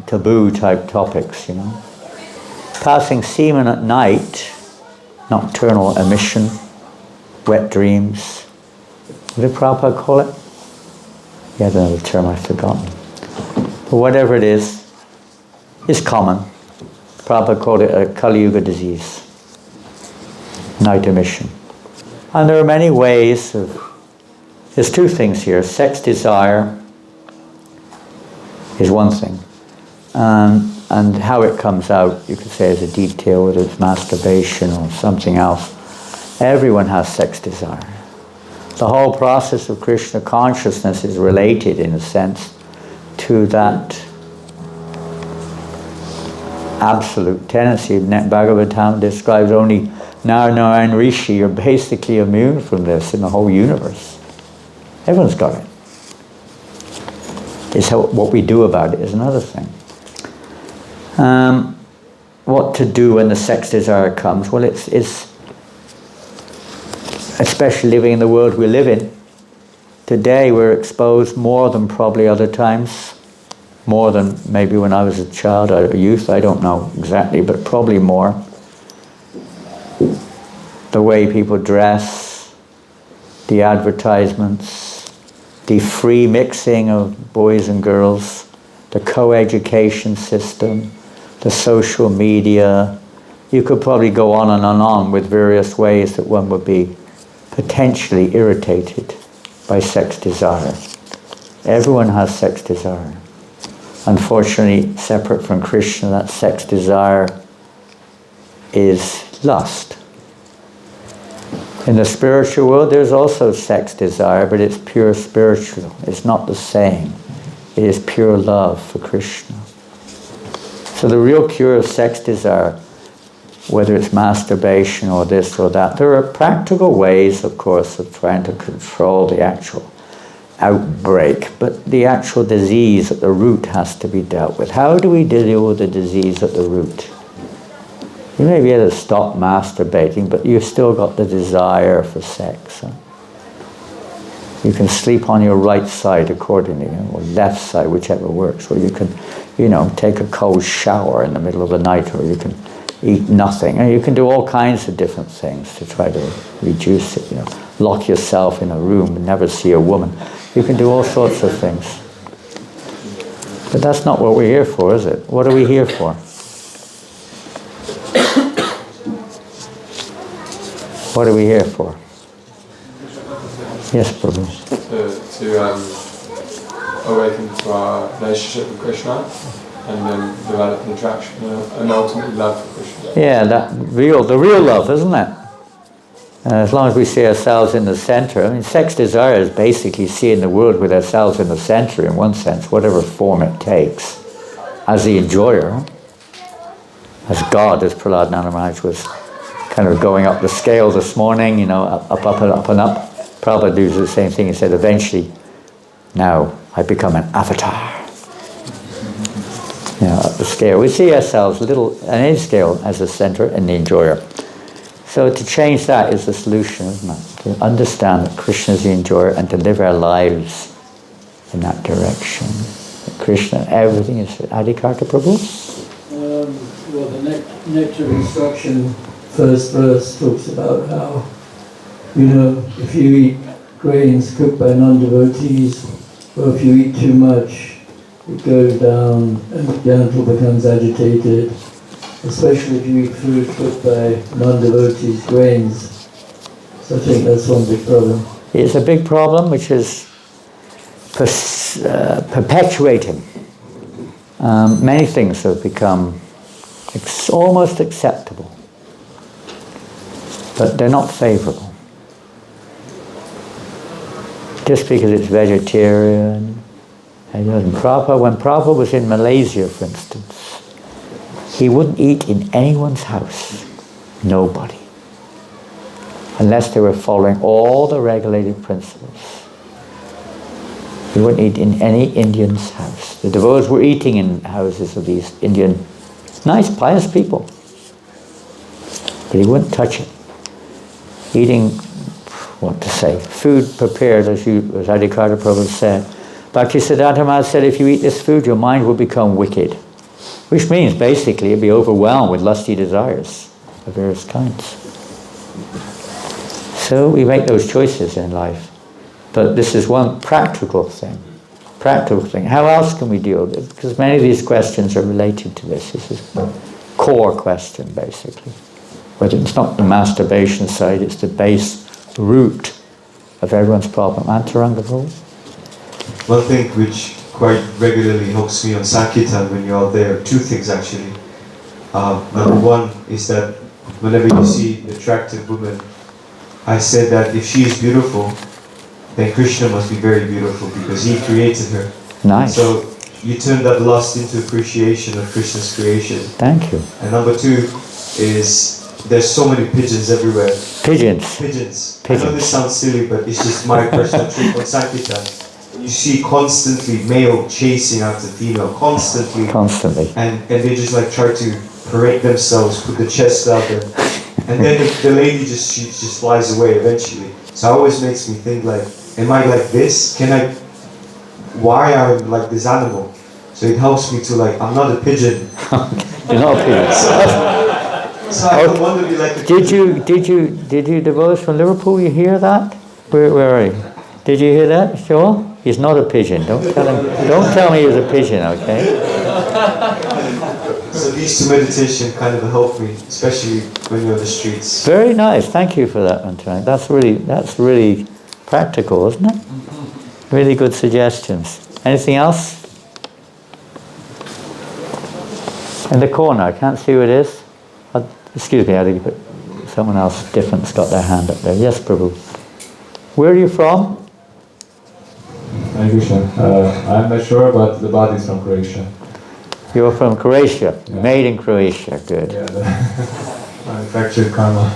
taboo type topics, Passing semen at night, nocturnal emission, wet dreams. What did Prabhupada call it? He had another term I've forgotten. But whatever it is common. Prabhupada called it a Kali Yuga disease. Night emission. And there are many ways of, there's 2 things here. Sex desire is one thing. And how it comes out, you could say as a detail, whether it's masturbation or something else. Everyone has sex desire. The whole process of Krishna consciousness is related, in a sense, to that absolute tendency. Bhagavatam describes only Nara and Rishi are basically immune from this in the whole universe. Everyone's got it. It's what we do about it is another thing. What to do when the sex desire comes? Well, it's especially living in the world we live in. Today we're exposed more than probably other times, more than maybe when I was a child or a youth, I don't know exactly, but probably more. The way people dress, the advertisements, the free mixing of boys and girls, the co-education system, the social media. You could probably go on and on with various ways that one would be potentially irritated by sex desire. Everyone has sex desire. Unfortunately, separate from Krishna, that sex desire is lust. In the spiritual world, there's also sex desire, but it's pure spiritual. It's not the same. It is pure love for Krishna. So the real cure of sex desire, whether it's masturbation or this or that, there are practical ways, of course, of trying to control the actual outbreak, but the actual disease at the root has to be dealt with. How do we deal with the disease at the root? You may be able to stop masturbating, but you've still got the desire for sex. Huh? You can sleep on your right side accordingly, or left side, whichever works, or you can, take a cold shower in the middle of the night, or you can eat nothing. And you can do all kinds of different things to try to reduce it. Lock yourself in a room and never see a woman. You can do all sorts of things. But that's not what we're here for, is it? What are we here for? What are we here for? Yes, Prabhu. To awaken to our relationship with Krishna and then develop an attraction and ultimately love for Krishna. Yeah, the real love, isn't it? As long as we see ourselves in the center. Sex desire is basically seeing the world with ourselves in the center in one sense, whatever form it takes. As the enjoyer, as God, as Prahlad Maharaj was kind of going up the scale this morning, up and up and up. Prabhupada does the same thing. He said, eventually, now I become an avatar. Up the scale. We see ourselves on any scale as the center and the enjoyer. So to change that is the solution, isn't it? To understand that Krishna is the enjoyer and to live our lives in that direction. That Krishna, everything is Adikarta Prabhu? Well, the nectar instruction, first verse, talks about how, if you eat grains cooked by non-devotees, or if you eat too much, it goes down and the gentle becomes agitated, especially if you eat food cooked by non-devotees, grains. So I think that's one big problem. It's a big problem which is perpetuating. Many things have become almost acceptable, but they're not favorable. Just because it's vegetarian. When Prabhupada was in Malaysia, for instance, he wouldn't eat in anyone's house. Nobody. Unless they were following all the regulated principles. He wouldn't eat in any Indian's house. The devotees were eating in houses of these Indian, nice, pious people. But he wouldn't touch it. Eating, food prepared, as Adikarta Prabhu said. Bhaktivedanta Maharaj said, if you eat this food, your mind will become wicked. Which means, basically, you'll be overwhelmed with lusty desires of various kinds. So we make those choices in life. But this is one practical thing. How else can we deal with it? Because many of these questions are related to this. This is the core question, basically. But it's not the masturbation side, it's the base root of everyone's problem. Antaranga Prabhu? One thing which quite regularly hooks me on Sankirtan when you're out there, two things actually. Number one is that whenever you see an attractive woman, I said that if she is beautiful, then Krishna must be very beautiful because he created her. Nice. So you turn that lust into appreciation of Krishna's creation. Thank you. And number 2 is there's so many pigeons everywhere. Pigeons. Pigeons. I know this sounds silly, but it's just my personal trip on Sankirtan. You see constantly male chasing after female, constantly. And they just like try to parade themselves, put the chest out there. And then the lady she just flies away eventually. So it always makes me think like, am I like this? Why am I like this animal? So it helps me to like, I'm not a pigeon. You're not a pigeon. So I don't want to be like a pigeon. Did you devotees from Liverpool, you hear that? Where are you? Did you hear that, Joel? He's not a pigeon. Don't tell me he's a pigeon, okay? So these 2 meditation kind of help me, especially when you're on the streets. Very nice. Thank you for that one tonight. That's really practical, isn't it? Really good suggestions. Anything else? In the corner, I can't see who it is. Excuse me, I think someone else different's got their hand up there. Yes, Prabhu. Where are you from? Hare Krishna. I'm not sure, but the body is from Croatia. You're from Croatia. Yeah. Made in Croatia. Good. Yeah, manufactured karma.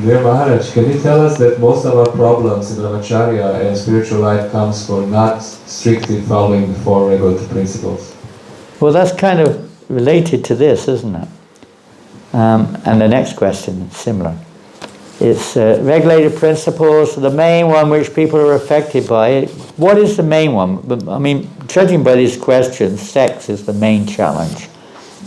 Dear Maharaj, can you tell us that most of our problems in Brahmacharya and spiritual life comes from not strictly following the 4 regulative principles? Well, that's kind of related to this, isn't it? And the next question is similar. It's regulated principles, the main one which people are affected by. What is the main one? I mean, judging by these questions, sex is the main challenge.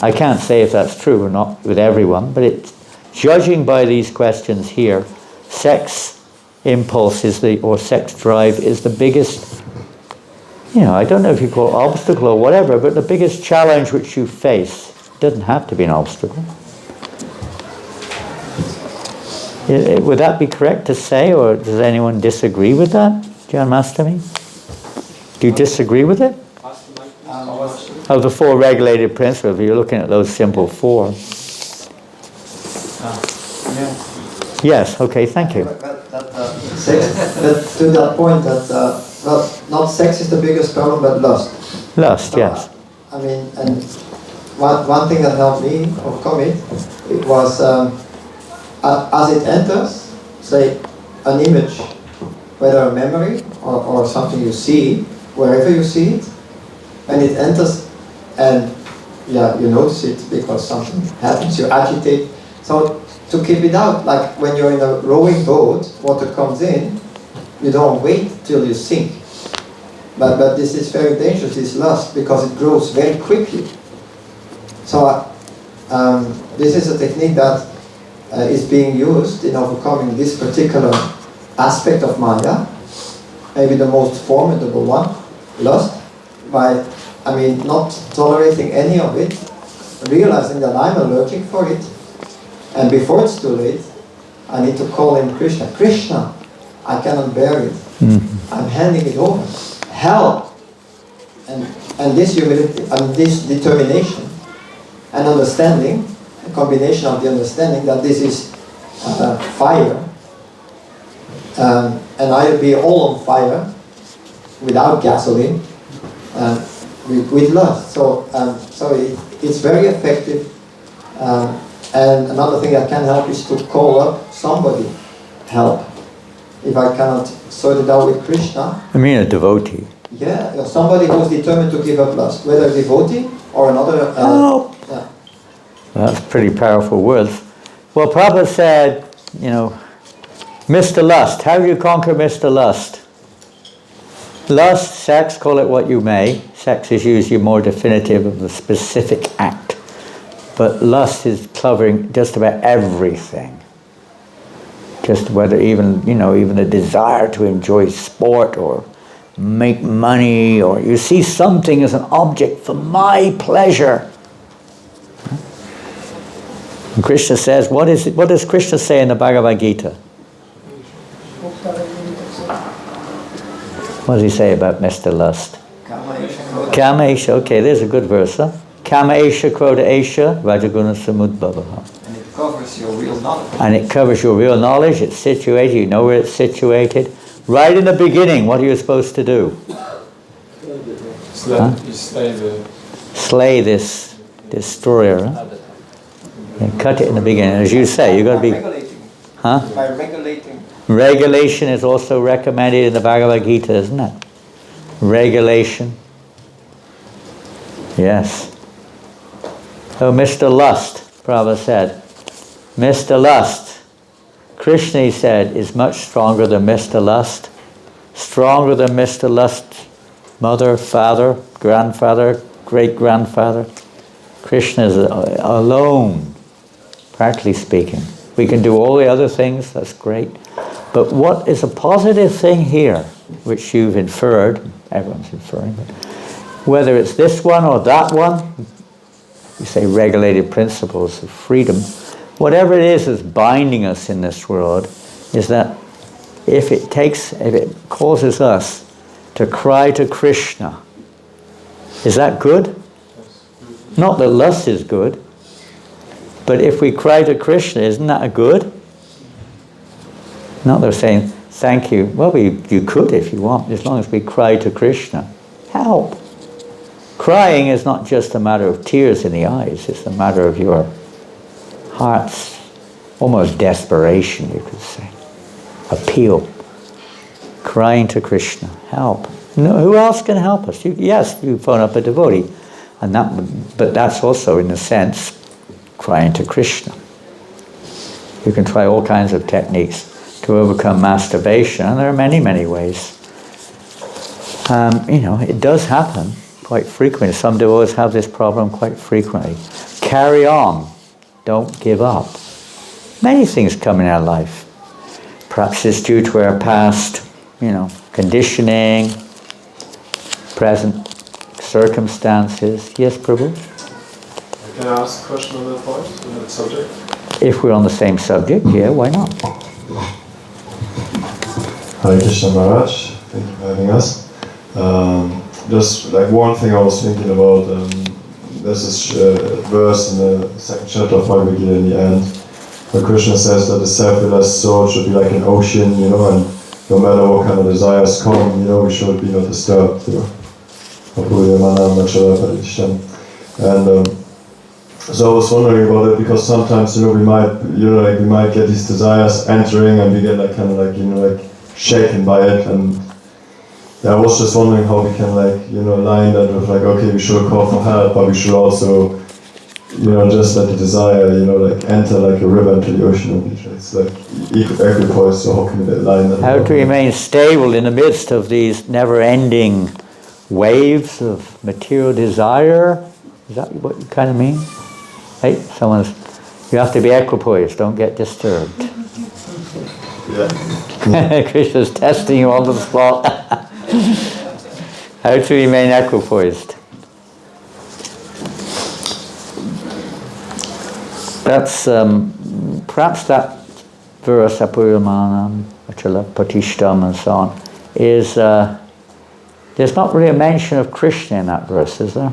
I can't say if that's true or not with everyone, but judging by these questions here, sex impulse or sex drive is the biggest, I don't know if you call it obstacle or whatever, but the biggest challenge which you face. It doesn't have to be an obstacle. Would that be correct to say, or does anyone disagree with that, John Mastami? Do you disagree with it? Of the 4 regulated principles, you're looking at those simple 4. Yes, okay, thank you. To that point, not sex is the biggest problem, but lust. Lust, yes. I mean, and one thing that helped me overcome it was as it enters, say, an image, whether a memory or something you see, wherever you see it, when it enters, and you notice it because something happens, you agitate. So to keep it out, like when you're in a rowing boat, water comes in, you don't wait till you sink. But this is very dangerous, this lust, because it grows very quickly. So this is a technique that is being used in overcoming this particular aspect of Maya, maybe the most formidable one, lust, by, not tolerating any of it, realizing that I'm allergic for it, and before it's too late, I need to call in Krishna. Krishna, I cannot bear it. I'm handing it over. Help! And this humility, this determination and understanding, a combination of the understanding that this is fire, and I'll be all on fire without gasoline, with love. So it's very effective. And another thing that can help is to call up somebody, help. If I cannot sort it out with Krishna. I mean a devotee. Yeah, somebody who's determined to give up lust, whether a devotee or another. Help! Yeah. That's pretty powerful words. Well, Prabhupada said, Mr. Lust. How do you conquer Mr. Lust? Lust, sex, call it what you may. Sex is usually more definitive of the specific act. But lust is covering just about everything. Just whether even a desire to enjoy sport or make money, or you see something as an object for my pleasure. And Krishna says, what does Krishna say in the Bhagavad Gita? What does he say about Mr. Lust? Kama Esha, okay, there's a good verse, huh? Kama Esha Krodha Esha Rajaguna Samudbhavaha. And it covers your real knowledge. And it covers your real knowledge, it's situated, you know where it's situated. Right in the beginning, what are you supposed to do? You slay the... Slay this destroyer. Huh? And cut it in the beginning. As you say, you've got to be... Huh? By regulating. Regulation is also recommended in the Bhagavad Gita, isn't it? Regulation. Yes. Oh, Mr. Lust, Prabhupada said. Mr. Lust, Krishna, he said, is much stronger than Mr. Lust. Stronger than Mr. Lust, mother, father, grandfather, great-grandfather. Krishna is alone, practically speaking. We can do all the other things, that's great. But what is a positive thing here, which you've inferred, everyone's inferring, but whether it's this one or that one, we say regulated principles of freedom, whatever it is that's binding us in this world, is that if it causes us to cry to Krishna, is that good? Not that lust is good, but if we cry to Krishna, isn't that a good? Not they're saying, thank you. Well, you could if you want, as long as we cry to Krishna. Help. Crying is not just a matter of tears in the eyes, it's a matter of your heart's almost desperation, you could say. Appeal. Crying to Krishna. Help. No, who else can help us? Yes, you phone up a devotee, but that's also, in a sense, crying to Krishna. You can try all kinds of techniques to overcome masturbation, and there are many, many ways. It does happen quite frequently. Some devotees have this problem quite frequently. Carry on. Don't give up. Many things come in our life. Perhaps it's due to our past, conditioning, present circumstances. Yes, Prabhu? Can I ask a question on that point, on that subject? If we're on the same subject, yeah, why not? Hare Krishna Maharaj, thank you for having us. Just like one thing I was thinking about, there's this verse in the second chapter of Bhagavad Gita in the end, where Krishna says that the self-realized soul should be like an ocean, and no matter what kind of desires come, we should be not disturbed. And so I was wondering about it because sometimes we might get these desires entering and we get shaken by it, and I was just wondering how we can line that with okay, we should call for help, but we should also just let the desire enter like a river into the ocean of each. It's like equipoise, so how can we line that? How to remain stable in the midst of these never-ending waves of material desire? Is that what you kind of mean? Hey, you have to be equipoised, don't get disturbed. Yeah. Krishna's testing you on the spot. How to remain equipoised. That's, perhaps that verse, Apurimanam, Achala Patishtam and so on, is, there's not really a mention of Krishna in that verse, is there?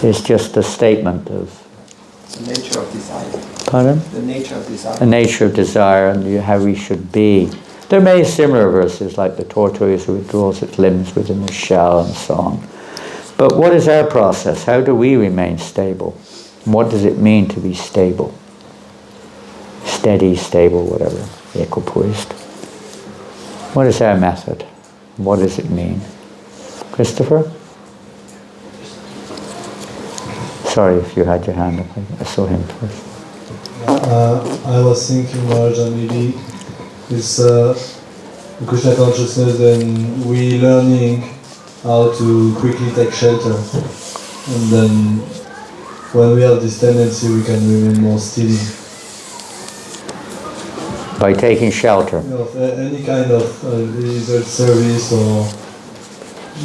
It's just a statement of... The nature of desire. Pardon? The nature of desire. The nature of desire and how we should be. There are many similar verses, like the tortoise withdraws its limbs within the shell and so on. But what is our process? How do we remain stable? And what does it mean to be stable? Steady, stable, whatever, equipoised. What is our method? What does it mean? Christopher? Sorry if you had your hand up. I saw him first. I was thinking, Maharaj, maybe it's Krishna consciousness and we learning how to quickly take shelter. And then when we have this tendency, we can remain more steady. By taking shelter? Of any kind of either service or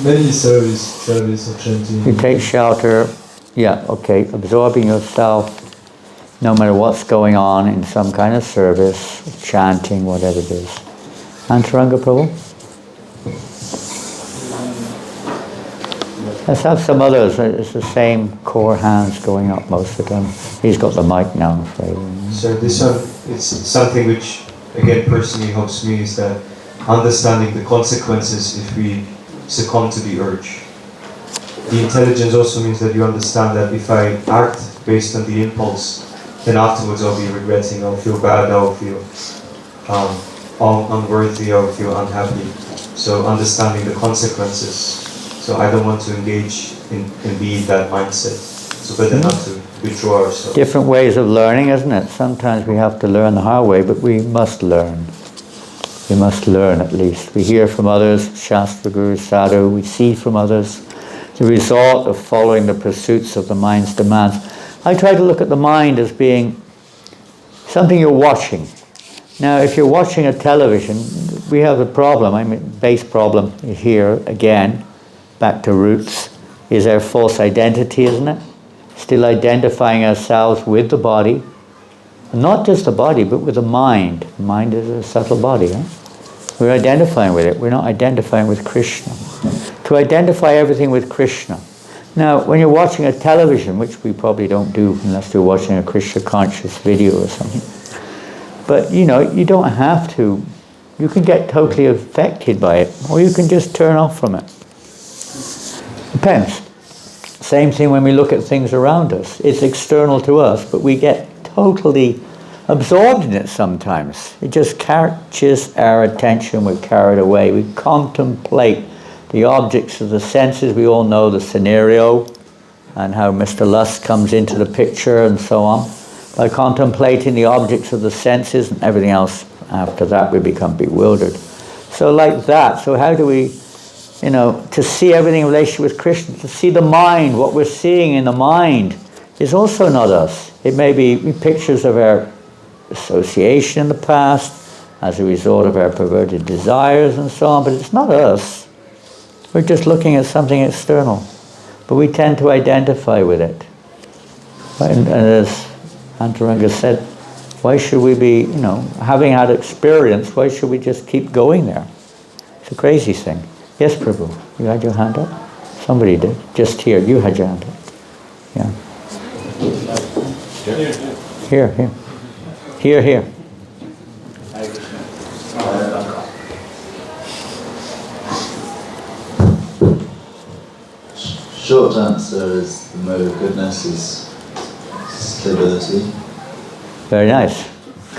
many service or chanting. You take shelter. Yeah, okay, absorbing yourself, no matter what's going on in some kind of service, chanting, whatever it is. Antaranga Prabhu? Let's have some others. It's the same core hands going up most of them. He's got the mic now, I'm afraid. So this one, it's something which, again, personally helps me is that understanding the consequences if we succumb to the urge. The intelligence also means that you understand that if I act based on the impulse, then afterwards I'll be regretting, I'll feel bad, I'll feel unworthy, I'll feel unhappy. So understanding the consequences. So I don't want to engage in that mindset. So better not to withdraw ourselves. Different ways of learning, isn't it? Sometimes we have to learn the hard way, but we must learn. We must learn at least. We hear from others, Shastra, Guru, Sadhu, we see from others the result of following the pursuits of the mind's demands. I try to look at the mind as being something you're watching. Now, if you're watching a television, we have a problem. I mean, base problem here, again, back to roots, is our false identity, isn't it? Still identifying ourselves with the body. Not just the body, but with the mind. The mind is a subtle body. Huh? We're identifying with it. We're not identifying with Krishna. To identify everything with Krishna. Now, when you're watching a television, which we probably don't do unless you're watching a Krishna conscious video or something, but you know, you don't have to. You can get totally affected by it, or you can just turn off from it. Depends. Same thing when we look at things around us. It's external to us, but we get totally absorbed in it sometimes. It just catches our attention, we're carried away. We contemplate the objects of the senses. We all know the scenario and how Mr. Lust comes into the picture and so on. By contemplating the objects of the senses and everything else, after that we become bewildered. So like that, so how do we, you know, to see everything in relation with Krishna, to see the mind, what we're seeing in the mind is also not us. It may be pictures of our association in the past as a result of our perverted desires and so on, but it's not us. We're just looking at something external, but we tend to identify with it. And as Antaranga said, why should we be, you know, having had experience, why should we just keep going there? It's a crazy thing. Yes, Prabhu, you had your hand up? Somebody did. Just here, you had your hand up. Yeah. Here, here. Here, here. Short answer is the mode of goodness is stability. Very nice.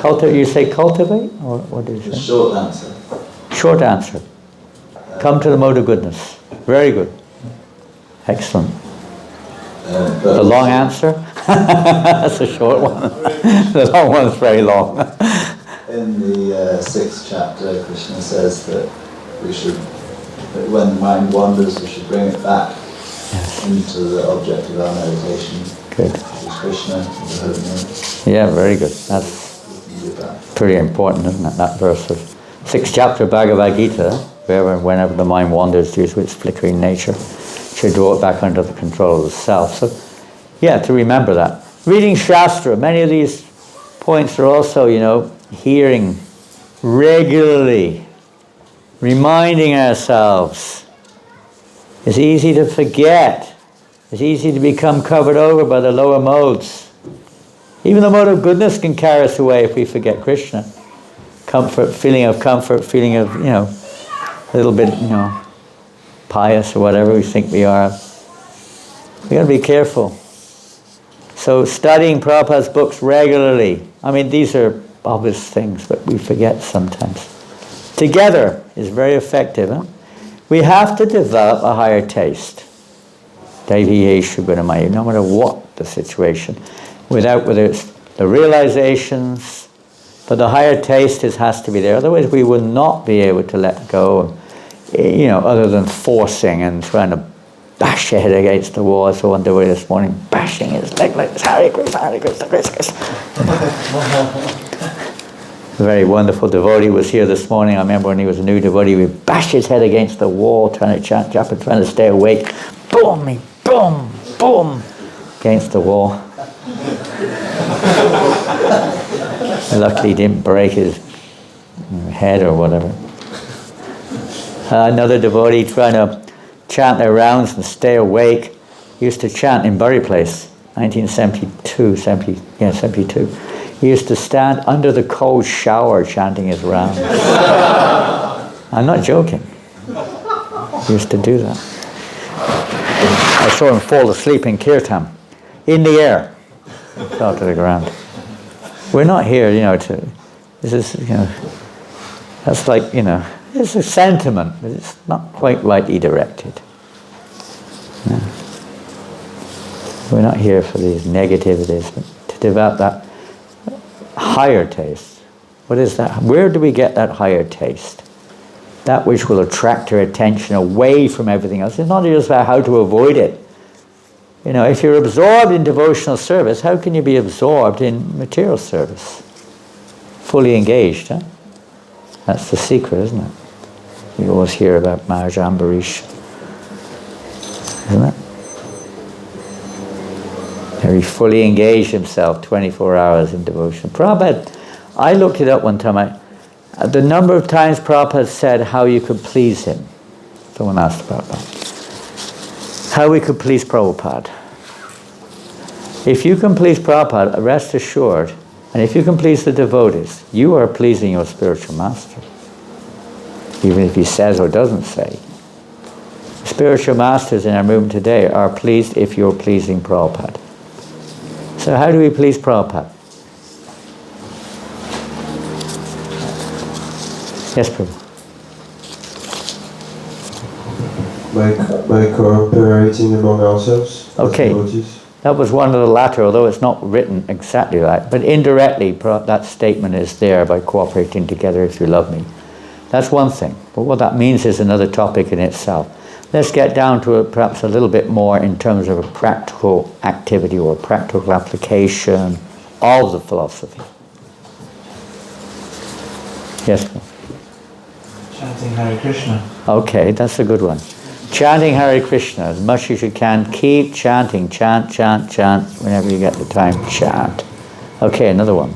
You say cultivate, or what did you say? Short answer. Short answer. Come to the mode of goodness. Very good. Excellent. The long answer? That's a short one. The long one's very long. In the 6th chapter, Krishna says that when the mind wanders, we should bring it back into the object of our meditation. Good. Which is Krishna, the holy name. Yeah, very good. That's pretty important, isn't it? That verse of 6th chapter of Bhagavad Gita, whenever the mind wanders due to its flickering nature, should draw it back under the control of the self. So, yeah, to remember that. Reading Shastra, many of these points are also, you know, hearing regularly, reminding ourselves. It's easy to forget. It's easy to become covered over by the lower modes. Even the mode of goodness can carry us away if we forget Krishna. Comfort, feeling of, you know, a little bit, you know, pious or whatever we think we are. We got to be careful. So studying Prabhupada's books regularly. I mean, these are obvious things, but we forget sometimes. Together is very effective. Huh? We have to develop a higher taste. No matter what the situation. Whether it's the realizations, but the higher taste has to be there. Otherwise we will not be able to let go, you know, other than forcing and trying to bash your head against the wall. I saw one devotee this morning bashing his leg like this. Hare Krishna, Hare Krishna, Krishna Krishna. A very wonderful devotee was here this morning. I remember when he was a new devotee, he would bash his head against the wall, trying to chant japa, trying to stay awake. Boom, boom, boom, against the wall. Luckily he didn't break his head or whatever. Another devotee trying to chant their rounds and stay awake. He used to chant in Bury Place, 1972. He used to stand under the cold shower chanting his rounds. I'm not joking. He used to do that. I saw him fall asleep in Kirtan, in the air, fell to the ground. We're not here, this is, that's like, it's a sentiment, but it's not quite rightly directed. Yeah. We're not here for these negativities, but to develop that higher taste. What is that? Where do we get that higher taste? That which will attract our attention away from everything else. It's not just about how to avoid it. If you're absorbed in devotional service, how can you be absorbed in material service? Fully engaged, huh? That's the secret, isn't it? You always hear about Maharaj Ambarish, isn't it? He fully engaged himself 24 hours in devotion. Prabhupada, I looked it up one time. The number of times Prabhupada said how you could please him. Someone asked about that. How we could please Prabhupada. If you can please Prabhupada, rest assured, and if you can please the devotees, you are pleasing your spiritual master. Even if he says or doesn't say. Spiritual masters in our movement today are pleased if you're pleasing Prabhupada. So how do we please Prabhupada? Yes, Prabhu. By cooperating among ourselves. Okay, that was one of the latter, although it's not written exactly right. But indirectly, that statement is there, by cooperating together if you love me. That's one thing. But what that means is another topic in itself. Let's get down to it perhaps a little bit more in terms of a practical activity or practical application of the philosophy. Yes? Chanting Hare Krishna. Okay, that's a good one. Chanting Hare Krishna as much as you can. Keep chanting. Chant, chant, chant. Whenever you get the time, chant. Okay, another one.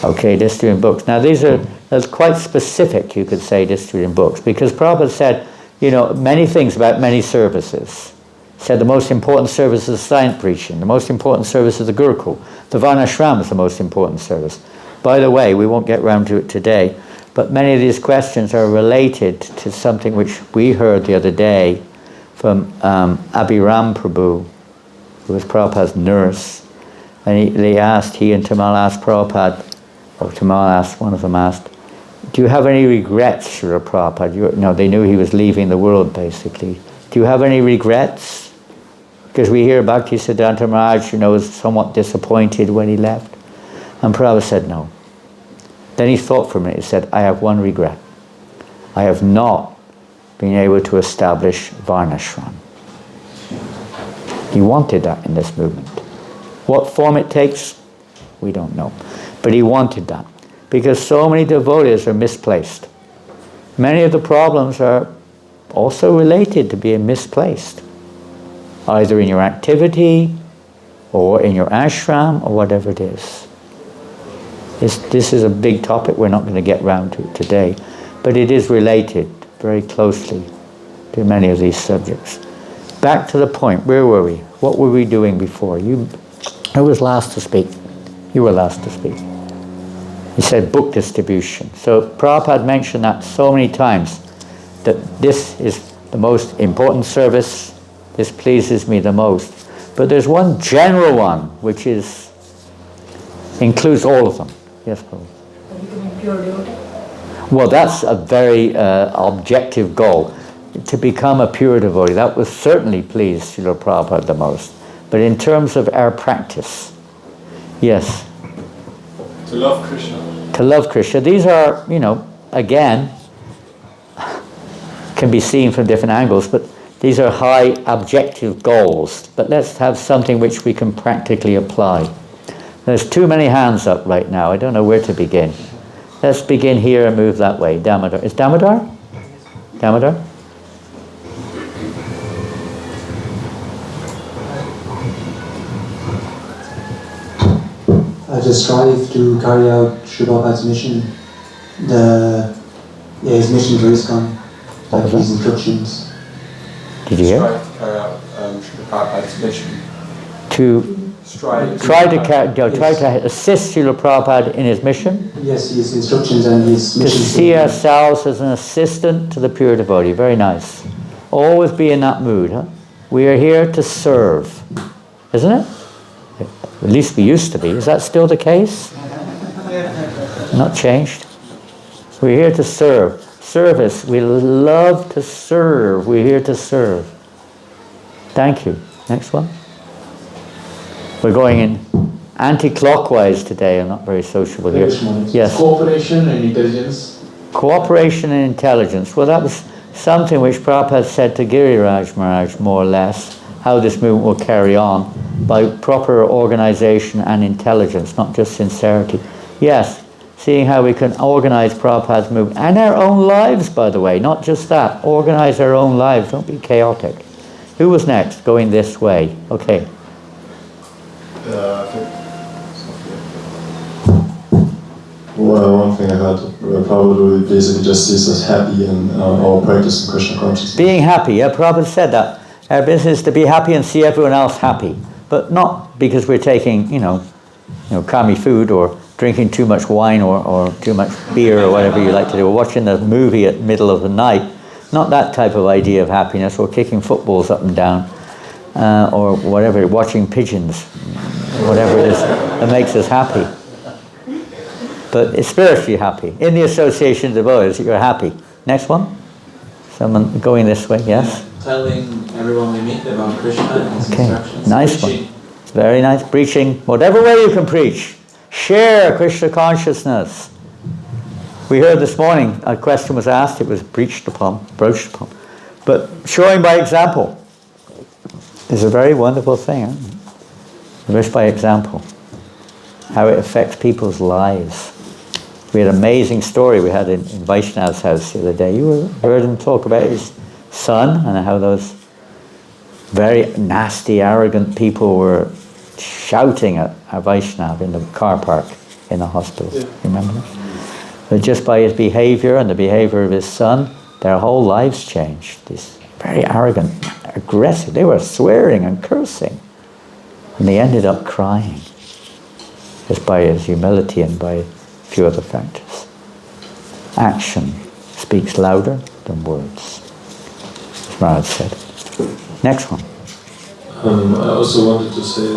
Okay, distributing books. Now that's quite specific, you could say, distributing books, because Prabhupada said, many things about many services. He said the most important service is silent preaching. The most important service is the Gurukul. The Varnashram is the most important service. By the way, we won't get round to it today, but many of these questions are related to something which we heard the other day from Abhiram Prabhu, who was Prabhupada's nurse. And he and Tamal asked Prabhupada, or Tamal asked, one of them asked, do you have any regrets, Srila Prabhupada? They knew he was leaving the world, basically. Do you have any regrets? Because we hear Bhaktisiddhanta Maharaj, was somewhat disappointed when he left. And Prabhupada said no. Then he thought for a minute. He said, I have one regret. I have not been able to establish Varnashram. He wanted that in this movement. What form it takes, we don't know. But he wanted that. Because so many devotees are misplaced. Many of the problems are also related to being misplaced. Either in your activity, or in your ashram, or whatever it is. This is a big topic, we're not going to get round to it today. But it is related very closely to many of these subjects. Back to the point, where were we? What were we doing before? Who was last to speak? You were last to speak. He said book distribution. So Prabhupada mentioned that so many times, that this is the most important service, this pleases me the most. But there's one general one, which includes all of them. Yes, Prabhupada. Becoming pure devotee? Well, that's a very objective goal. To become a pure devotee, that would certainly please Srila Prabhupada the most. But in terms of our practice, yes. To love Krishna. To love Krishna. These are, again, can be seen from different angles, but these are high objective goals. But let's have something which we can practically apply. There's too many hands up right now. I don't know where to begin. Let's begin here and move that way. Damodar. Is Damodar? Damodar? I just strive to carry out Sri Prabhupada's mission, his mission to ISKCON, like his instructions. Did you hear? Strive to carry out Sri Prabhupada's mission. To try to assist Srila Prabhupada in his mission. Yes, his instructions and his mission. To see ourselves as an assistant to the pure devotee. Very nice. Always be in that mood. Huh? We are here to serve. Isn't it? At least we used to be. Is that still the case? Not changed. We're here to serve. Service. We love to serve. We're here to serve. Thank you. Next one. We're going in anti-clockwise today. I'm not very sociable here. Yes. Cooperation and intelligence. Cooperation and intelligence. Well, that was something which Prabhupada said to Giriraj Maharaj, more or less, how this movement will carry on by proper organization and intelligence, not just sincerity. Yes, seeing how we can organize Prabhupada's movement and our own lives, by the way, not just that. Organize our own lives, don't be chaotic. Who was next? Going this way. Okay. Well, one thing I heard, Prabhupada basically just sees us happy in our practice in Krishna consciousness. Being happy, yeah, Prabhupada said that. Our business is to be happy and see everyone else happy. But not because we're taking, kami food or drinking too much wine or too much beer or whatever you like to do, or watching the movie at the middle of the night. Not that type of idea of happiness, or kicking footballs up and down, or whatever, watching pigeons, whatever it is that makes us happy. But it's spiritually happy. In the association of devotees, you're happy. Next one. Someone going this way, yes? Telling everyone we meet about Krishna and his instructions. Nice Preaching. one. Very nice. Preaching, whatever way you can preach. Share Krishna consciousness. We heard this morning, a question was asked, it was broached upon. But showing by example is a very wonderful thing. Wish by example. How it affects people's lives. We had an amazing story we had in Vaishnav's house the other day. You heard him talk about his son and how those very nasty, arrogant people were shouting at Vaishnav in the car park in the hospital. Yeah. Remember that? But just by his behavior and the behavior of his son, their whole lives changed. These very arrogant, aggressive, they were swearing and cursing. And they ended up crying. Just by his humility and by a few other factors. Action speaks louder than words. As Maharaj said. Next one. I also wanted to say,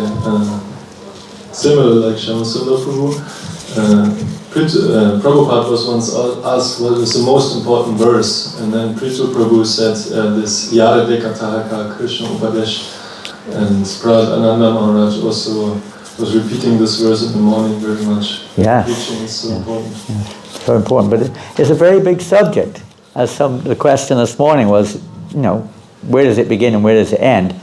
similar like Shyamasundar Prabhu, Prabhupada was once asked what is the most important verse, and then Prithu Prabhu said this Yara Dekatahaka Krishna Upadesh, and Prahlad Ananda Maharaj also was repeating this verse in the morning very much. Yes. Preaching is so important. Yes. So important, but it's a very big subject. As the question this morning was, where does it begin and where does it end?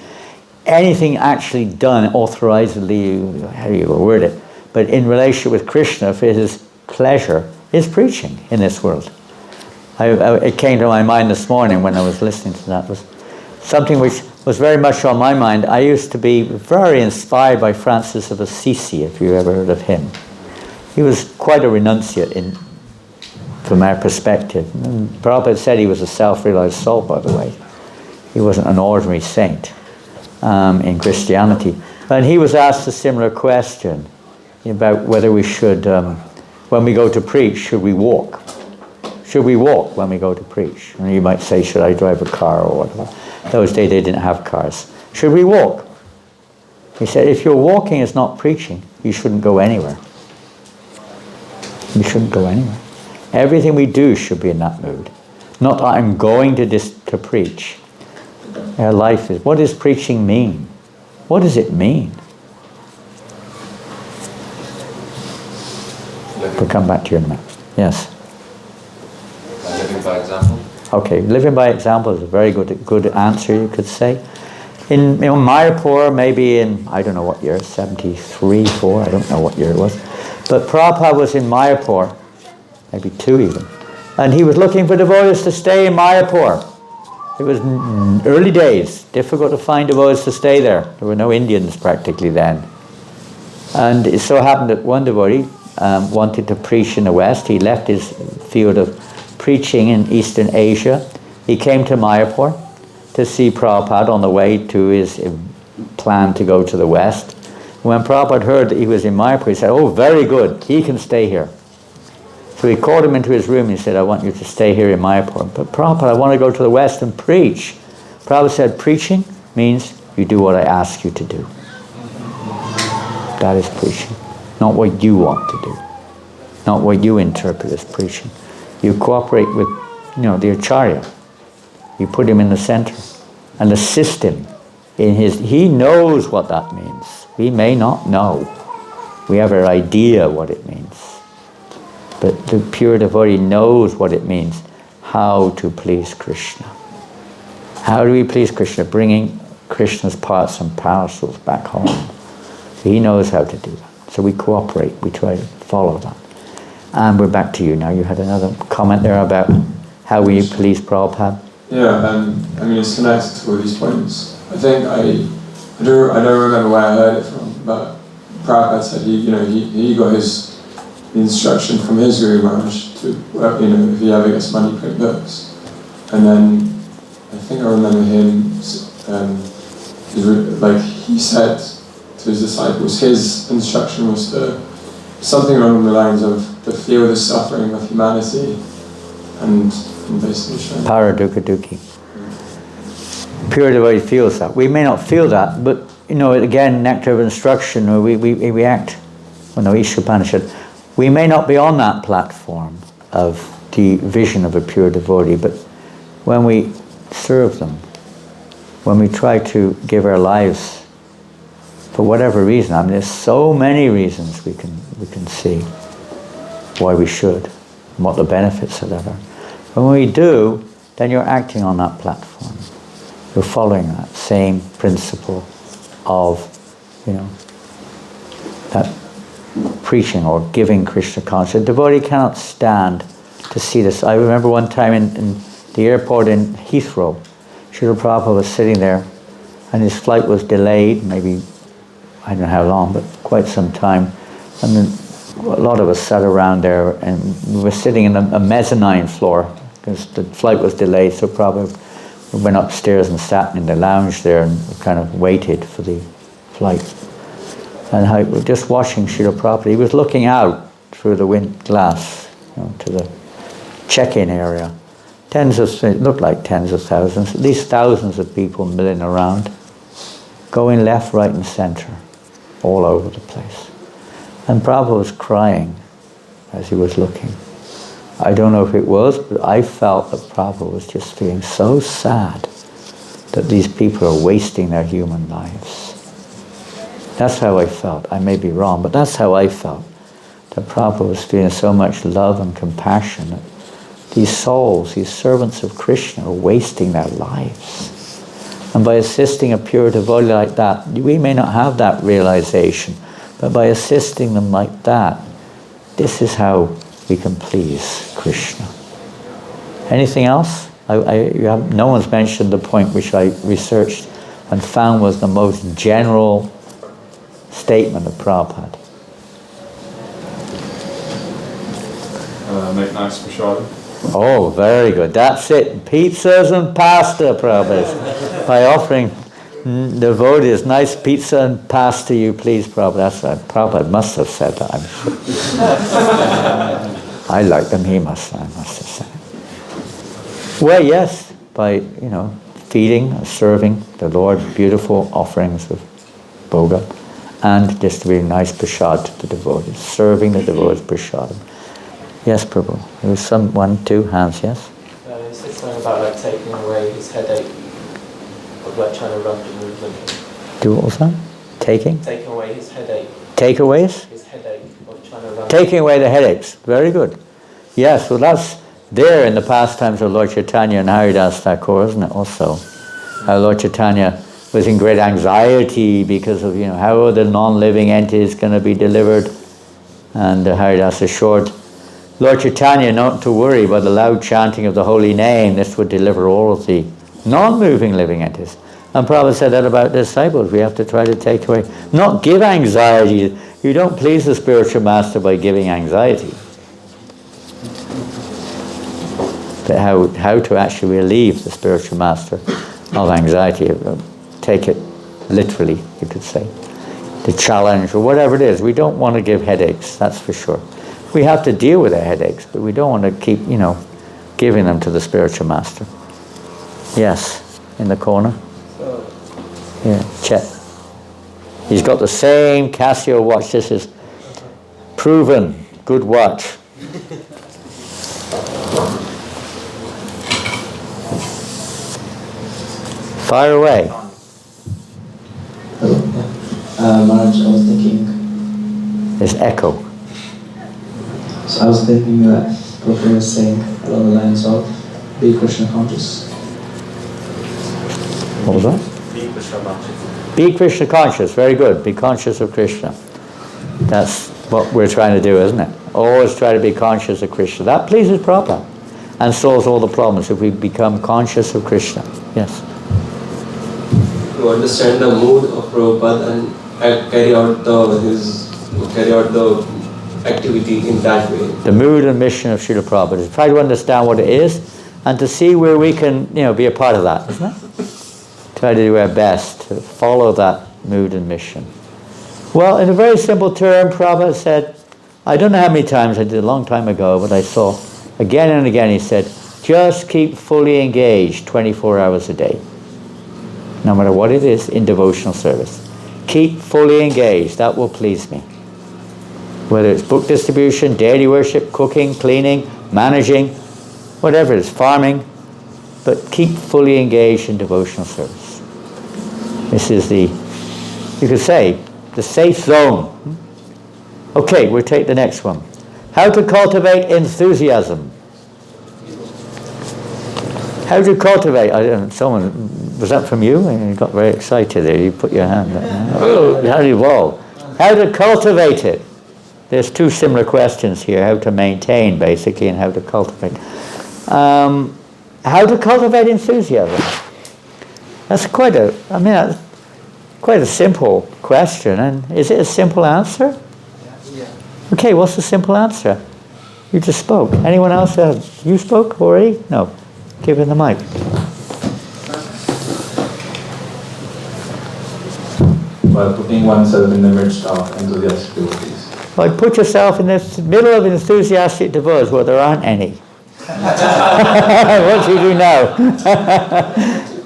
Anything actually done authorizedly, how do you word it, but in relationship with Krishna for his pleasure, is preaching in this world. It came to my mind this morning when I was listening to that. Was something which was very much on my mind. I used to be very inspired by Francis of Assisi, if you ever heard of him. He was quite a renunciate from our perspective. And Prabhupada said he was a self-realized soul, by the way. He wasn't an ordinary saint in Christianity. And he was asked a similar question about whether we should, when we go to preach, should we walk? Should we walk when we go to preach? And you might say, should I drive a car or whatever? Those days they didn't have cars. Should we walk? He said, if your walking is not preaching, you shouldn't go anywhere. You shouldn't go anywhere. Everything we do should be in that mood. Not that I'm going to preach. Our life is, what does preaching mean? What does it mean? We'll come back to you in a minute. Yes? Living by example. Okay, living by example is a very good answer, you could say. In Mayapur, maybe in, I don't know what year, 73, 4, I don't know what year it was. But Prabhupada was in Mayapur, maybe 2 even. And he was looking for devotees to stay in Mayapur. It was early days, difficult to find devotees to stay there. There were no Indians practically then. And it so happened that one devotee wanted to preach in the West. He left his field of preaching in Eastern Asia. He came to Mayapur to see Prabhupada on the way to his plan to go to the West. When Prabhupada heard that he was in Mayapur, he said, oh, very good, he can stay here. So he called him into his room and he said, I want you to stay here in Mayapur. But Prabhupada, I want to go to the West and preach. Prabhupada said, preaching means you do what I ask you to do. That is preaching. Not what you want to do. Not what you interpret as preaching. You cooperate with, the Acharya. You put him in the center and assist him in he knows what that means. We may not know. We have an idea what it means. But the pure devotee knows what it means, how to please Krishna. How do we please Krishna? Bringing Krishna's parts and parcels back home. He knows how to do that. So we cooperate, we try to follow that. And we're back to you now. You had another comment there about how we please Prabhupada. Yeah, it's connected to all these points. I think I don't remember where I heard it from, but Prabhupada said he got his instruction from his Guru Maharaj to if he ever gets money, print books. And then I think I remember him he said to his disciples, his instruction was something along the lines of to feel the suffering of humanity and basically show. Para dukkha dukhi. Pure devotee feels that. We may not feel that, but again, nectar of instruction, or we act. Ishopanishad. We may not be on that platform of the vision of a pure devotee, but when we serve them, when we try to give our lives for whatever reason, there's so many reasons we can see why we should, and what the benefits of that are. When we do, then you're acting on that platform. You're following that same principle of, that preaching or giving Krishna consciousness. A devotee cannot stand to see this. I remember one time in the airport in Heathrow, Srila Prabhupada was sitting there and his flight was delayed, maybe, I don't know how long, but quite some time. And then a lot of us sat around there and we were sitting in a mezzanine floor because the flight was delayed, so Prabhupada went upstairs and sat in the lounge there and kind of waited for the flight. And I was just watching Srila Prabhupada. He was looking out through the wind glass to the check-in area. It looked like tens of thousands, at least thousands of people milling around, going left, right and center, all over the place. And Prabhupada was crying as he was looking. I don't know if it was, but I felt that Prabhupada was just feeling so sad that these people are wasting their human lives. That's how I felt. I may be wrong, but that's how I felt. That Prabhupada was feeling so much love and compassion that these souls, these servants of Krishna, are wasting their lives. And by assisting a pure devotee like that, we may not have that realization, but by assisting them like that, this is how we can please Krishna. Anything else? No one's mentioned the point which I researched and found was the most general statement of Prabhupada. Make nice prashadam. Oh, very good. That's it. Pizzas and pasta, Prabhupada. By offering devotees nice pizza and pasta, you please, Prabhupada. That's right. Prabhupada must have said that, I'm sure. I like them. I must have said it. Well, yes, by feeding, serving the Lord beautiful offerings of bhoga, and distributing nice prasad to the devotees, serving the devotees prasadam. Yes, Prabhu. There was two hands, yes? He said something about taking away his headache of trying to run the movement. Do what was that? Taking away his headache. Takeaways? His headache of trying to run. Taking away the headaches. Very good. Yes, well that's there in the pastimes of Lord Chaitanya and Haridas Thakur, isn't it also? How Lord Chaitanya was in great anxiety because of, how are the non-living entities going to be delivered? And Haridas assured Lord Chaitanya not to worry about the loud chanting of the holy name. This would deliver all of the non-moving living entities. And Prabhupada said that about disciples. We have to try to take away, not give anxiety. You don't please the spiritual master by giving anxiety. But how to actually relieve the spiritual master of anxiety. Take it literally, you could say. the challenge, or whatever it is. We don't want to give headaches, that's for sure. We have to deal with our headaches, but we don't want to keep, giving them to the spiritual master. Yes, in the corner. Yeah, Chet. He's got the same Casio watch. This is proven good watch. Fire away. Maharaj, I was thinking... There's echo. So I was thinking that Prabhupada was saying along the lines of be Krishna conscious. What was that? Be Krishna conscious. Be Krishna conscious. Very good. Be conscious of Krishna. That's what we're trying to do, isn't it? Always try to be conscious of Krishna. That pleases Prabhupada and solves all the problems if we become conscious of Krishna. Yes. To understand the mood of Prabhupada and carry out the activity in that way. The mood and mission of Srila Prabhupada is try to understand what it is and to see where we can, be a part of that, isn't it? Try to do our best to follow that mood and mission. Well, in a very simple term, Prabhupada said, I don't know how many times I did a long time ago, but I saw again and again he said, just keep fully engaged 24 hours a day. No matter what it is in devotional service. Keep fully engaged, that will please me. Whether it's book distribution, daily worship, cooking, cleaning, managing, whatever it is, farming, but keep fully engaged in devotional service. This is you could say, the safe zone. Okay, we'll take the next one. How to cultivate enthusiasm. How to cultivate, was that from you? You got very excited there, you put your hand up. How to evolve. How to cultivate it. There's two similar questions here, how to maintain basically and how to cultivate. How to cultivate enthusiasm. That's quite a simple question, and is it a simple answer? Yeah. Okay, what's the simple answer? You just spoke. Anyone else? You spoke already? No. Give him the mic. By putting oneself in the midst of enthusiastic devotees. Like put yourself in the middle of enthusiastic devotees where there aren't any. What do you do now?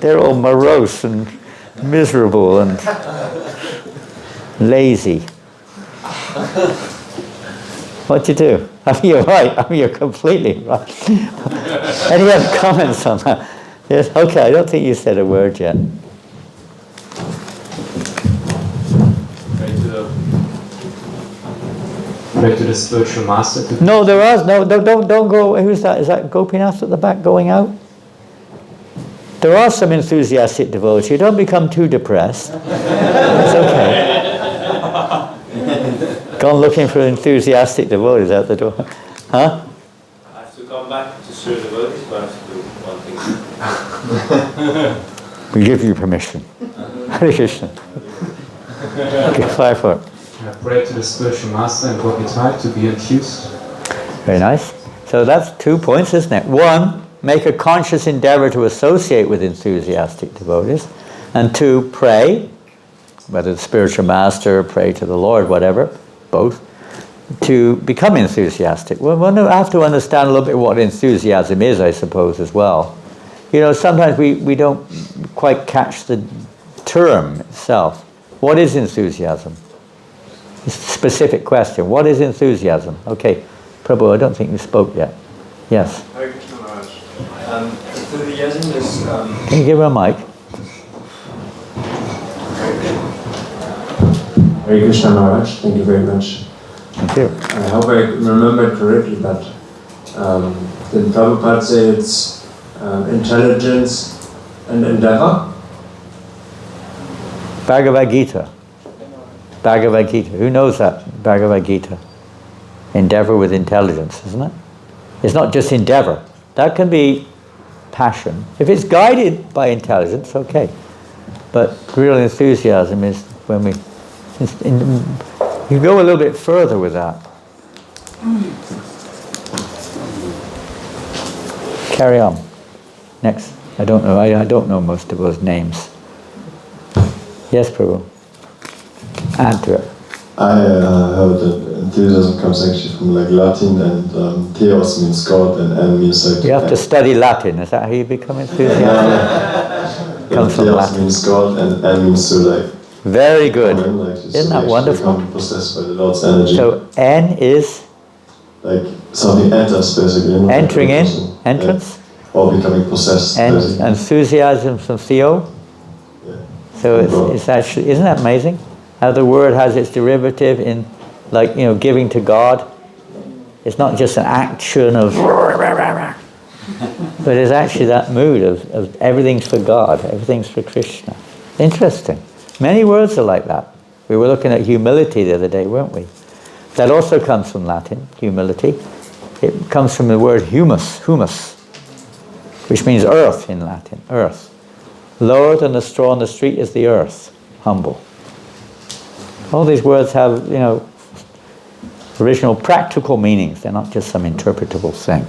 They're all morose and miserable and lazy. What do you do? You're right. You're completely right. Any other comments on that? Yes. Okay. I don't think you said a word yet. Pray to the spiritual master. No, there is no. Don't go. Who's that? Is that Gopinath at the back going out? There are some enthusiastic devotees. You don't become too depressed. It's okay. Gone looking for enthusiastic devotees out the door. Huh? I have to come back to serve devotees, but I have to do one thing. We give you permission. Hare Krishna. Okay, fire for it. Pray to the spiritual master and work it hard to be enthused. Very nice. So that's 2 points, isn't it? 1, make a conscious endeavor to associate with enthusiastic devotees. And 2, pray, whether the spiritual master, pray to the Lord, whatever, both, to become enthusiastic. Well, we have to understand a little bit what enthusiasm is, I suppose, as well. Sometimes we don't quite catch the term itself. What is enthusiasm? Specific question. What is enthusiasm? Okay, Prabhu, I don't think you spoke yet. Yes. Hare Krishna Maharaj. Enthusiasm is... Can you give her a mic? Hare Krishna Maharaj, thank you very much. Thank you. I hope I remembered correctly that did Prabhupada say it's intelligence and endeavor? Bhagavad Gita. Bhagavad Gita. Who knows that? Bhagavad Gita. Endeavor with intelligence, isn't it? It's not just endeavor. That can be passion. If it's guided by intelligence, okay. But real enthusiasm is when you go a little bit further with that. Carry on. Next. I don't know. I don't know most of those names. Yes, Prabhu. Add to it. I heard that enthusiasm comes actually from like Latin, and theos means God, and en means like. You have to study Latin. Is that how you become enthusiastic? Comes from theos Latin. means God, and en means to like. Very good. Like, isn't that wonderful? Become possessed by the Lord's energy. So en is. Like something enters basically. Entering in, entrance. Yeah. Or becoming possessed. And enthusiasm from theo. Yeah. So it's actually, isn't that amazing? How the word has its derivative in, like, giving to God. It's not just an action of, but it's actually that mood of everything's for God, everything's for Krishna. Interesting. Many words are like that. We were looking at humility the other day, weren't we? That also comes from Latin, humility. It comes from the word humus, which means earth in Latin, earth. Lower than the straw on the street is the earth, humble. All these words have, original practical meanings. They're not just some interpretable thing.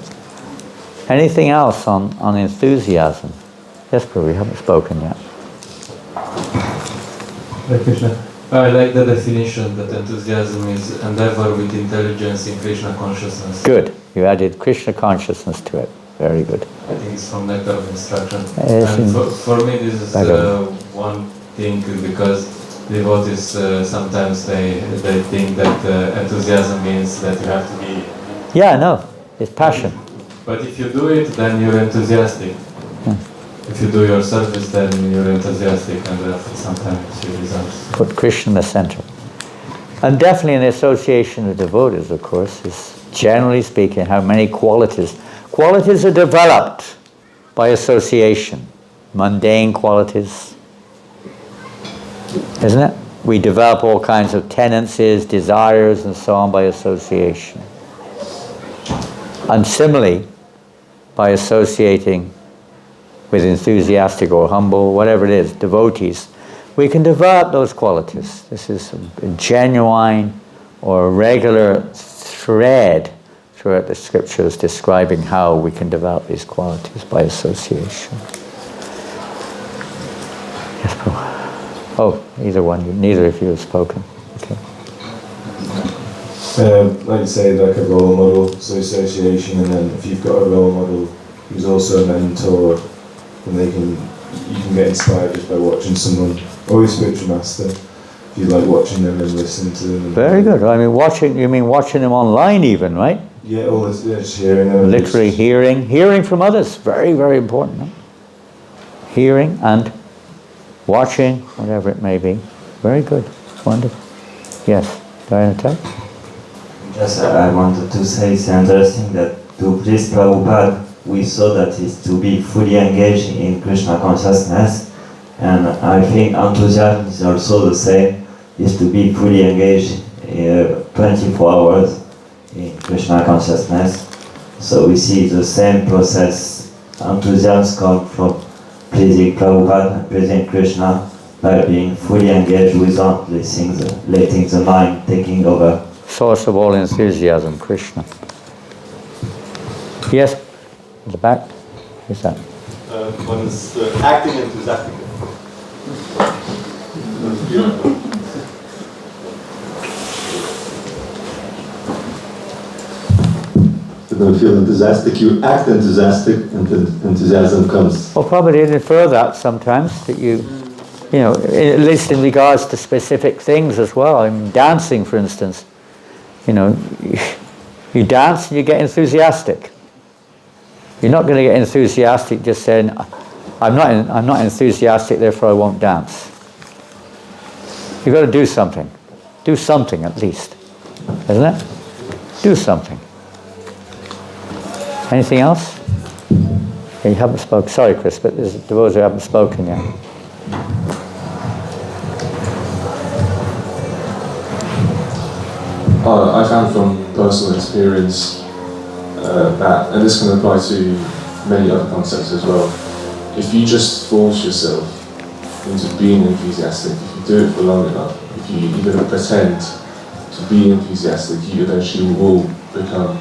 Anything else on enthusiasm? Yes, Prabhu, we haven't spoken yet. Hare Krishna. I like the definition that enthusiasm is endeavor with intelligence in Krishna consciousness. Good. You added Krishna consciousness to it. Very good. I think it's from Nectar of Instruction. Yes, And for me this is one thing, because devotees sometimes they think that enthusiasm means that you have to be... Yeah, no. It's passion. But if you do it, then you're enthusiastic. If you do your service, then you're enthusiastic, and sometimes you results. Put Krishna in the center. And definitely in the association of devotees, of course, is generally speaking how many qualities. Qualities are developed by association. Mundane qualities. Isn't it? We develop all kinds of tendencies, desires, and so on by association. And similarly, by associating with enthusiastic or humble, whatever it is, devotees, we can develop those qualities. This is a genuine or regular thread throughout the scriptures describing how we can develop these qualities by association. Yes, Prabhu. Oh, neither of you have spoken. Okay. Like you say, like a role model, so association, and then if you've got a role model who's also a mentor, then you can get inspired just by watching someone, or a spiritual master, if you like watching them and listening to them. Very good. I mean, you mean watching them online even, right? Yeah, all this, just hearing them. Literally hearing from others. Very, very important. No? Hearing and watching, whatever it may be. Very good. Wonderful. Yes, Diana. Yes, I wanted to say it's interesting that to please Prabhupada, we saw that it's to be fully engaged in Krishna consciousness, and I think enthusiasm is also the same, is to be fully engaged 24 hours in Krishna consciousness. So we see the same process. Enthusiasm comes from pleasing Prabhupada and pleasing Krishna by being fully engaged without letting the mind taking over. Source of all enthusiasm, Krishna. Yes? In the back? Who's that? One is acting enthusiastically. You don't feel enthusiastic, you act enthusiastic, and enthusiasm comes. Well, probably infer that sometimes, that you know, at least in regards to specific things as well. I mean, dancing, for instance. You know, you dance and you get enthusiastic. You're not going to get enthusiastic just saying, I'm not enthusiastic, therefore I won't dance. You've got to do something. Do something at least. Isn't it? Do something. Anything else? Okay, you haven't spoken. Sorry, Chris, but there's those who haven't spoken yet. I found from personal experience that, and this can apply to many other concepts as well, if you just force yourself into being enthusiastic, if you do it for long enough, if you even pretend to be enthusiastic, you eventually will become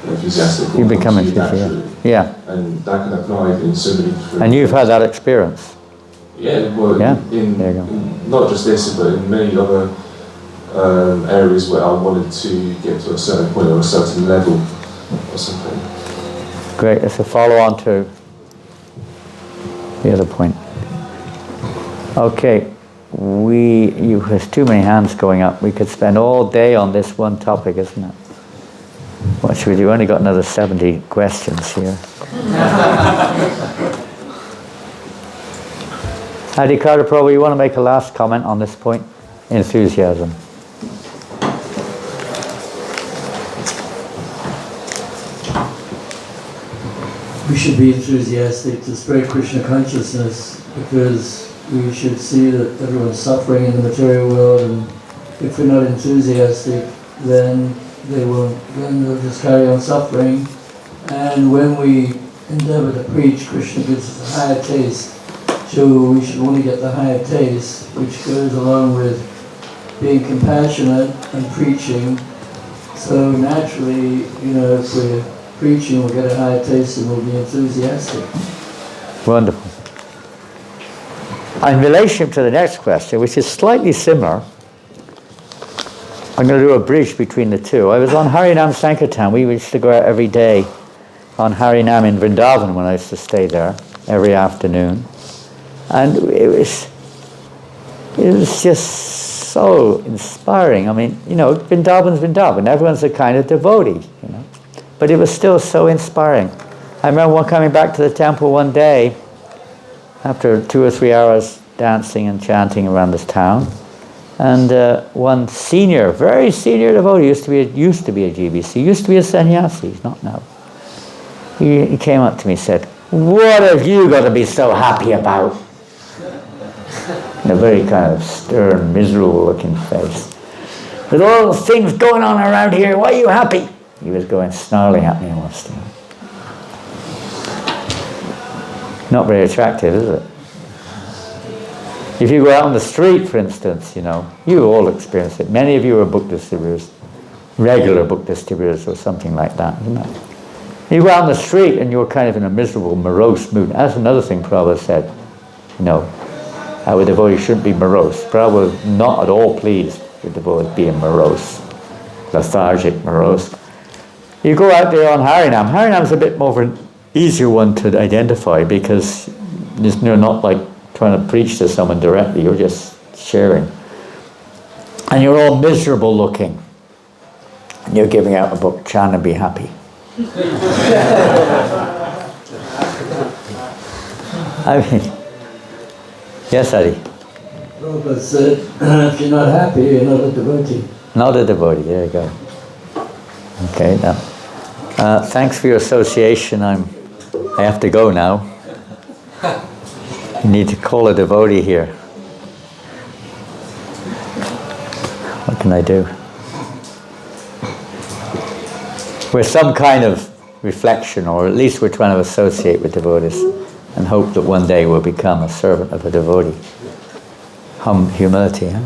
enthusiastic. You become enthusiastic. Yeah. And that can apply in so many different And you've had that experience. Yeah, well, Yeah. in not just this, but in many other areas where I wanted to get to a certain point or a certain level or something. Great. It's a follow-on to the other point. Okay. There's too many hands going up. We could spend all day on this one topic, isn't it? What should we do? We've only got another 70 questions here. Adhikara Prabhu, you want to make a last comment on this point? Enthusiasm. We should be enthusiastic to spread Krishna consciousness, because we should see that everyone's suffering in the material world, and if we're not enthusiastic, then they'll just carry on suffering. And when we endeavor to preach, Krishna gives us a higher taste. So we should only get the higher taste, which goes along with being compassionate and preaching. So naturally, if we're preaching, we'll get a higher taste and we'll be enthusiastic. Wonderful. In relation to the next question, which is slightly similar, I'm going to do a bridge between the two. I was on Harinam Sankirtan. We used to go out every day on Harinam in Vrindavan when I used to stay there every afternoon. And it was just so inspiring. I mean, Vrindavan's Vrindavan. Everyone's a kind of devotee, But it was still so inspiring. I remember coming back to the temple one day after 2 or 3 hours dancing and chanting around this town. And one senior, very senior devotee, used to be a GBC, used to be a sannyasi, he's not now. He came up to me and said, "What have you got to be so happy about?" In a very kind of stern, miserable looking face. "With all the things going on around here, why are you happy?" He was snarling at me almost. Not very attractive, is it? If you go out on the street, for instance, you all experience it. Many of you are book distributors, regular book distributors or something like that, isn't it? You go out on the street and you're kind of in a miserable, morose mood. That's another thing Prabhupada said, our devotees shouldn't be morose. Prabhupada was not at all pleased with devotees being morose, lethargic, morose. You go out there on Harinam. Harinam's a bit more of an easier one to identify, because you're not like trying to preach to someone directly, you're just sharing. And you're all miserable looking. And you're giving out a book, "Chant and Be Happy." I mean, yes, Adi? Prabhupada said, if you're not happy, you're not a devotee. Not a devotee, there you go. Okay, now. Thanks for your association. I have to go now. You need to call a devotee here. What can I do? We're some kind of reflection, or at least we're trying to associate with devotees and hope that one day we'll become a servant of a devotee. Humility, huh?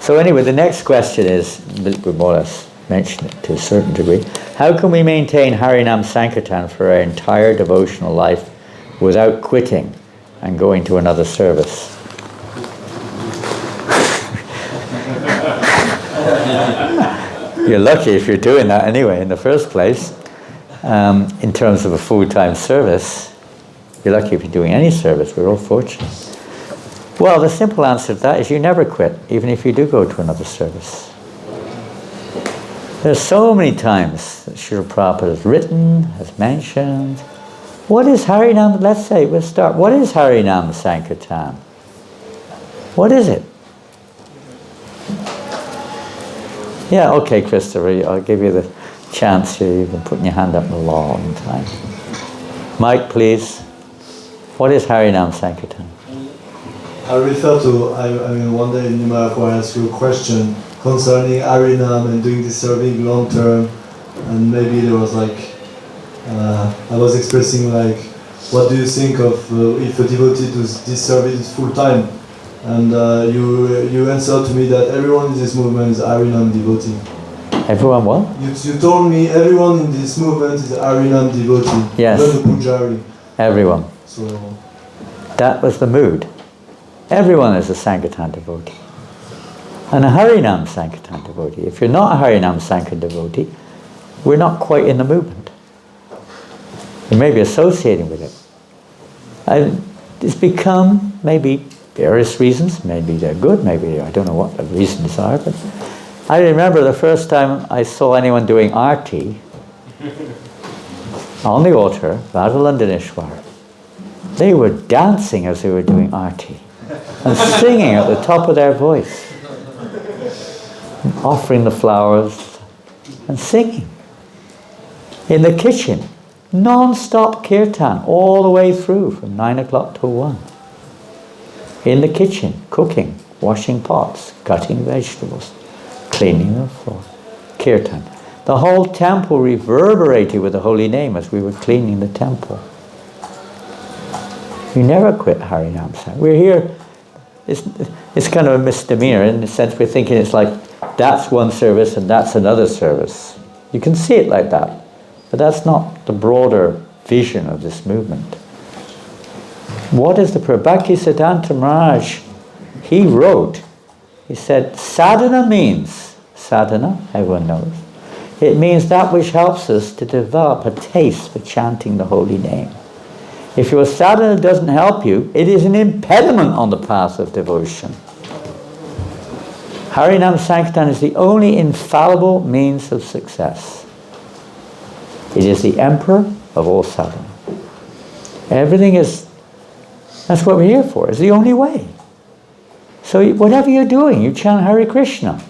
So anyway, the next question is, we more or less mentioned it to a certain degree. How can we maintain Harinam Sankirtan for our entire devotional life without quitting and going to another service? You're lucky if you're doing that anyway in the first place. In terms of a full-time service, you're lucky if you're doing any service. We're all fortunate. Well, the simple answer to that is you never quit, even if you do go to another service. There's so many times that Srila Prabhupada has written, has mentioned. What is Harinam? Let's say, we'll start. What is Harinam Sankirtan? What is it? Yeah, okay, Christopher, I'll give you the chance here. You've been putting your hand up a long time. Mike, please. What is Harinam Sankirtan? I refer to, one day in Nimarako I asked you a question concerning Harinam and doing this serving long term, and maybe there was I was expressing what do you think of if a devotee does this service full time? And you answered to me that everyone in this movement is Harinam devotee. Everyone what? You told me everyone in this movement is Harinam devotee. Yes. Not the Pujari. Everyone. So that was the mood. Everyone is a Sankirtan devotee. and a Harinam Sankirtan devotee. If you're not a Harinam Sankirtan devotee, we're not quite in the movement. You may be associating with it. And it's become, maybe various reasons, maybe they're good, maybe I don't know what the reasons are, but I remember the first time I saw anyone doing arti on the altar, Radhalandineshwar. They were dancing as they were doing arti and singing at the top of their voice, and offering the flowers and singing in the kitchen. Non-stop kirtan all the way through from 9 o'clock till 1. In the kitchen, cooking, washing pots, cutting vegetables, cleaning the floor. Kirtan. The whole temple reverberated with the holy name as we were cleaning the temple. We never quit Harinam Sankirtan. We're here, it's kind of a misdemeanor in the sense we're thinking it's like that's one service and that's another service. You can see it like that. But that's not the broader vision of this movement. What is the Bhaktivedanta Maharaj? He wrote, he said, sadhana means, sadhana, everyone knows, it means that which helps us to develop a taste for chanting the holy name. If your sadhana doesn't help you, it is an impediment on the path of devotion. Harinam Sankirtan is the only infallible means of success. It is the emperor of all sadhana. Everything is, that's what we're here for. It's the only way. So whatever you're doing, you chant Hare Krishna.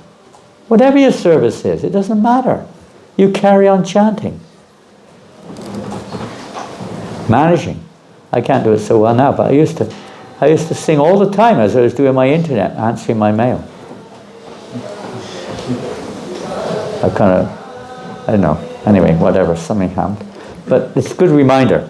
Whatever your service is, it doesn't matter. You carry on chanting. Managing. I can't do it so well now, but I used to sing all the time as I was doing my internet, answering my mail. I don't know. Anyway, whatever, something happened. But it's a good reminder.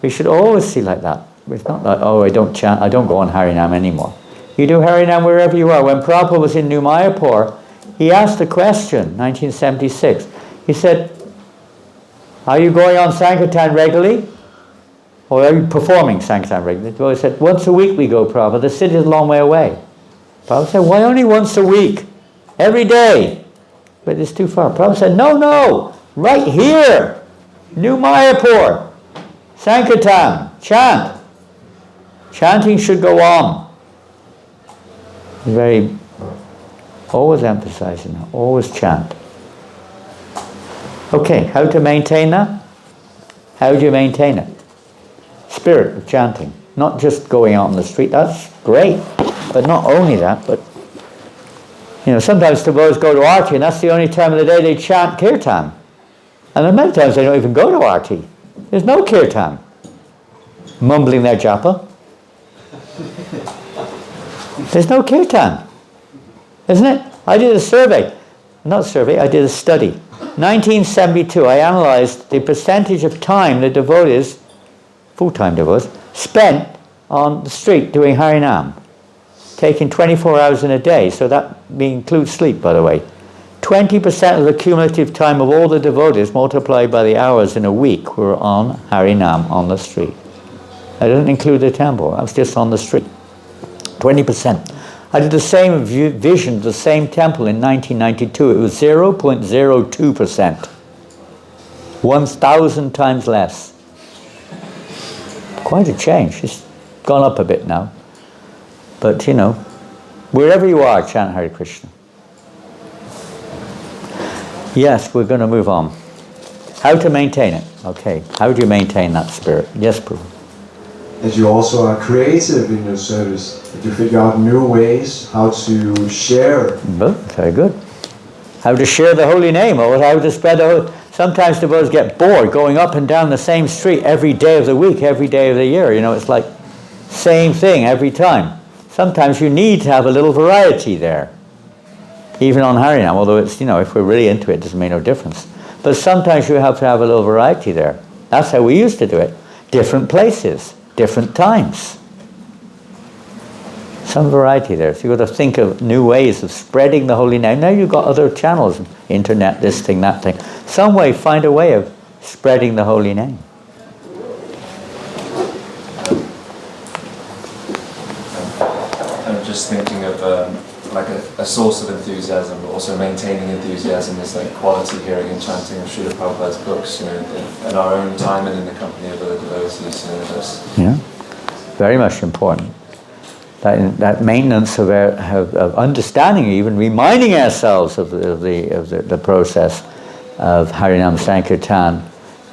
We should always see like that. It's not like, oh, I don't chant, I don't go on Harinam anymore. You do Harinam wherever you are. When Prabhupada was in New Mayapur, he asked a question, 1976. He said, are you going on Sankirtan regularly? Or are you performing Sankirtan regularly? Well, he said, once a week we go, Prabhupada. The city is a long way away. Prabhupada said, why only once a week? Every day. But it's too far. Prabhupada said, no. Right here, New Mayapur, Sankirtan, chant. Chanting should go on. Always emphasizing that, always chant. Okay, how to maintain that? How do you maintain it? Spirit of chanting, not just going out on the street, that's great, but not only that, but sometimes the boys go to Arti and that's the only time of the day they chant kirtan. And then many times they don't even go to Arti. There's no kirtan. Mumbling their japa. There's no kirtan. Isn't it? I did a study. 1972, I analyzed the percentage of time the devotees, full-time devotees, spent on the street doing Harinam. Taking 24 hours in a day, so that includes sleep, by the way. 20% of the cumulative time of all the devotees multiplied by the hours in a week were on Harinam on the street. I didn't include the temple, I was just on the street. 20%. I did the same vision, the same temple in 1992. It was 0.02%. 1,000 times less. Quite a change. It's gone up a bit now. But, wherever you are, chant Hare Krishna. Yes, we're going to move on. How to maintain it? Okay, how do you maintain that spirit? Yes, Prabhu. As you also are creative in your service, that you figure out new ways how to share. Very good. How to share the holy name, or how to spread the holy... Sometimes the devotees get bored going up and down the same street every day of the week, every day of the year. It's like same thing every time. Sometimes you need to have a little variety there. Even on Harinam, although it's, if we're really into it, it doesn't make no difference. But sometimes you have to have a little variety there. That's how we used to do it. Different places, different times. Some variety there. So you've got to think of new ways of spreading the holy name. Now you've got other channels, internet, this thing, that thing. Some way, find a way of spreading the holy name. I'm just thinking of like a source of enthusiasm, but also maintaining enthusiasm is like quality hearing and chanting of Srila Prabhupada's books, at our own time and in the company of other devotees. Yeah, very much important. That maintenance of understanding, even reminding ourselves of the process of Harinam Sankirtan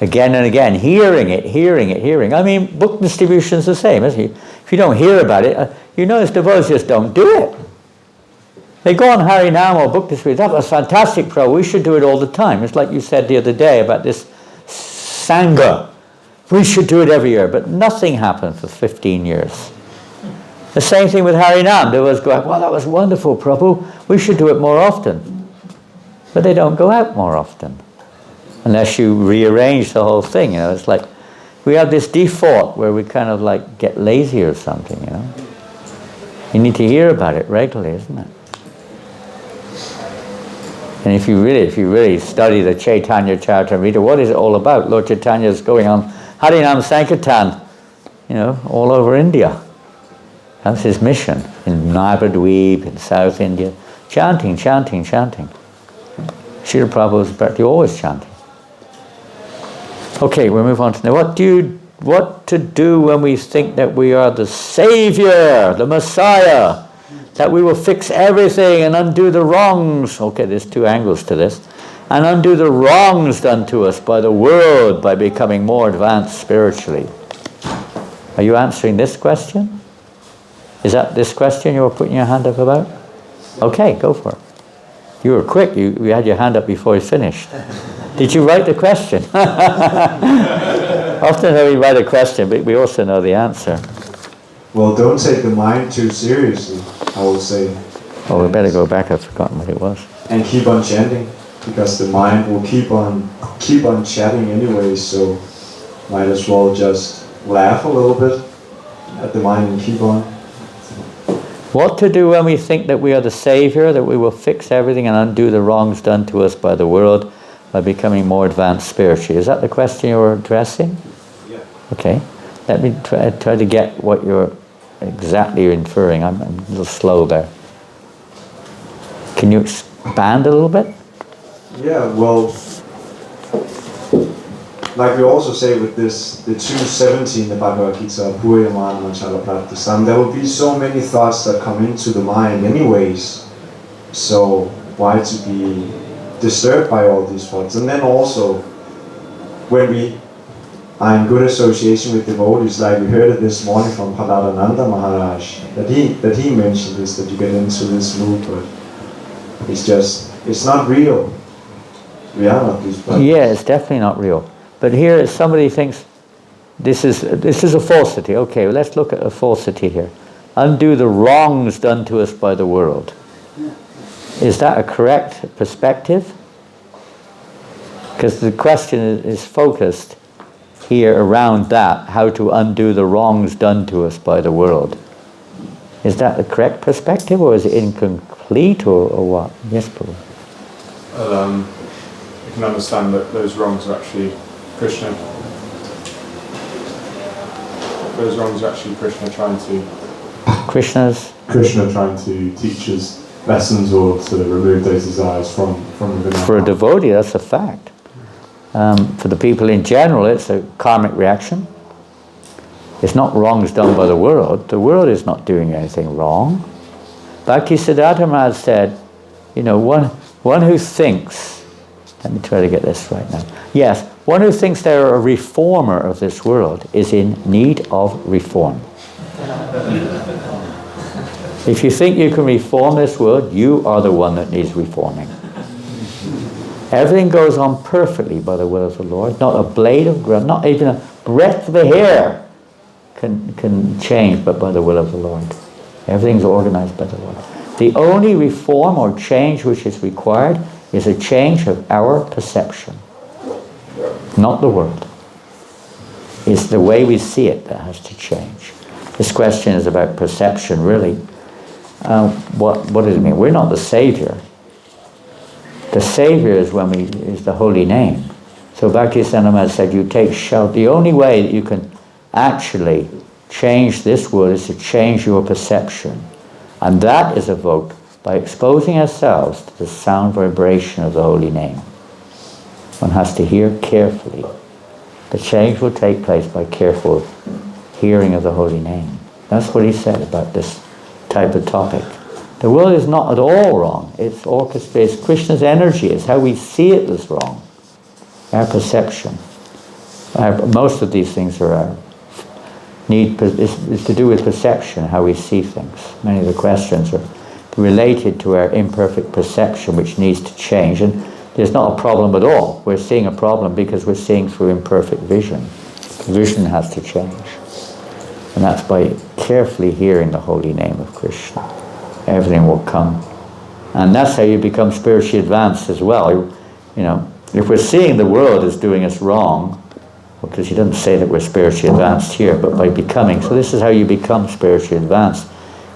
again and again, hearing it. I mean, book distribution is the same, isn't it? If you don't hear about it, you notice devotees just don't do it. They go on Harinam or book distribution. That was fantastic, Prabhu. We should do it all the time. It's like you said the other day about this Sangha. We should do it every year, but nothing happened for 15 years. The same thing with Harinam. They always go out, well, that was wonderful, Prabhu. We should do it more often. But they don't go out more often. Unless you rearrange the whole thing, It's like, we have this default where we kind of like get lazy or something, You need to hear about it regularly, isn't it? And if you really study the Chaitanya Charitamrita, what is it all about? Lord Chaitanya is going on Harinam Sankirtan, all over India. That's his mission. In Navadweep, in South India. Chanting. Srila Prabhupada was practically always chanting. Okay, we'll move on to now. What to do when we think that we are the Savior, the Messiah, that we will fix everything and undo the wrongs. Okay, there's two angles to this. And undo the wrongs done to us by the world by becoming more advanced spiritually. Are you answering this question? Is that this question you were putting your hand up about? Okay, go for it. You were quick. You had your hand up before you finished. Did you write the question? Often we write a question, but we also know the answer. Well, don't take the mind too seriously, I would say. Oh, we better go back. I've forgotten what it was. And keep on chanting, because the mind will keep on chatting anyway, so might as well just laugh a little bit at the mind and keep on. What to do when we think that we are the Savior, that we will fix everything and undo the wrongs done to us by the world by becoming more advanced spiritually? Is that the question you were addressing? Yeah. Okay. Let me try to get what you're exactly inferring. I'm a little slow there. Can you expand a little bit? Yeah, well, like we also say with this, the 217, the Bhagavad Gita, Puryaman Manchala Praptisam, there will be so many thoughts that come into the mind anyways. So why to be disturbed by all these thoughts? And then also, when we are in good association with devotees, like we heard it this morning from Padadananda Maharaj, that he mentioned this, that you get into this mood, but it's not real. We are not these people. Yeah, it's definitely not real. But here somebody thinks this is a falsity. Okay, well, let's look at a falsity here. Undo the wrongs done to us by the world. Is that a correct perspective? Because the question is focused here around that, how to undo the wrongs done to us by the world. Is that the correct perspective, or is it incomplete, or what? Yes, Prabhu. You can understand that those wrongs are actually Krishna. Those wrongs are actually Krishna trying to teach us lessons or to remove those desires from within our For a devotee, that's a fact. For the people in general, it's a karmic reaction. It's not wrongs done by the world. The world is not doing anything wrong. Bhaktisiddhanta Maharaj said, one who thinks, let me try to get this right now. Yes, one who thinks they're a reformer of this world is in need of reform. If you think you can reform this world, you are the one that needs reforming. Everything goes on perfectly by the will of the Lord. Not a blade of grass, not even a breath of a hair can change but by the will of the Lord. Everything's organized by the Lord. The only reform or change which is required is a change of our perception. Not the world. It's the way we see it that has to change. This question is about perception, really. What does it mean? We're not the Savior. The Savior is is the holy name. So Bhaktisiddhanta Maharaj said, the only way that you can actually change this world is to change your perception. And that is evoked by exposing ourselves to the sound vibration of the holy name. One has to hear carefully. The change will take place by careful hearing of the holy name. That's what he said about this type of topic. The world is not at all wrong. It's orchestrated. It's Krishna's energy. It's how we see it that's wrong. Our perception. Most of these things are is to do with perception, how we see things. Many of the questions are related to our imperfect perception, which needs to change. And there's not a problem at all. We're seeing a problem because we're seeing through imperfect vision. Vision has to change. And that's by carefully hearing the holy name of Krishna. Everything will come. And that's how you become spiritually advanced as well. You know, if we're seeing the world as doing us wrong, because he doesn't say that we're spiritually advanced here, but by becoming. So this is how you become spiritually advanced,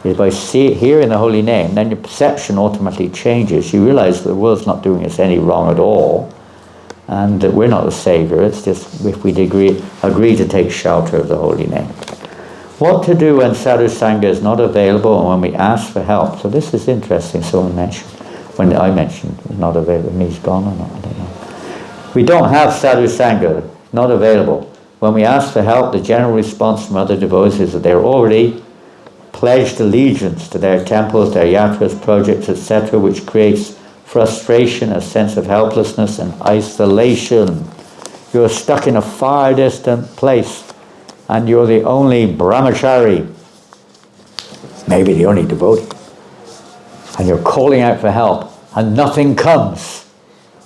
is by hearing the holy name. Then your perception ultimately changes. You realize that the world's not doing us any wrong at all, and that we're not the savior. It's just if we agree to take shelter of the holy name. What to do when sadhu sangha is not available and when we ask for help? So this is interesting. Someone mentioned, when I mentioned not available, he's gone or not, I don't know. We don't have sadhu sangha, not available. When we ask for help, the general response from other devotees is that they're already pledged allegiance to their temples, their yatras, projects, etc., which creates frustration, a sense of helplessness and isolation. You're stuck in a far distant place and you're the only Brahmacari, maybe the only devotee, and you're calling out for help and nothing comes.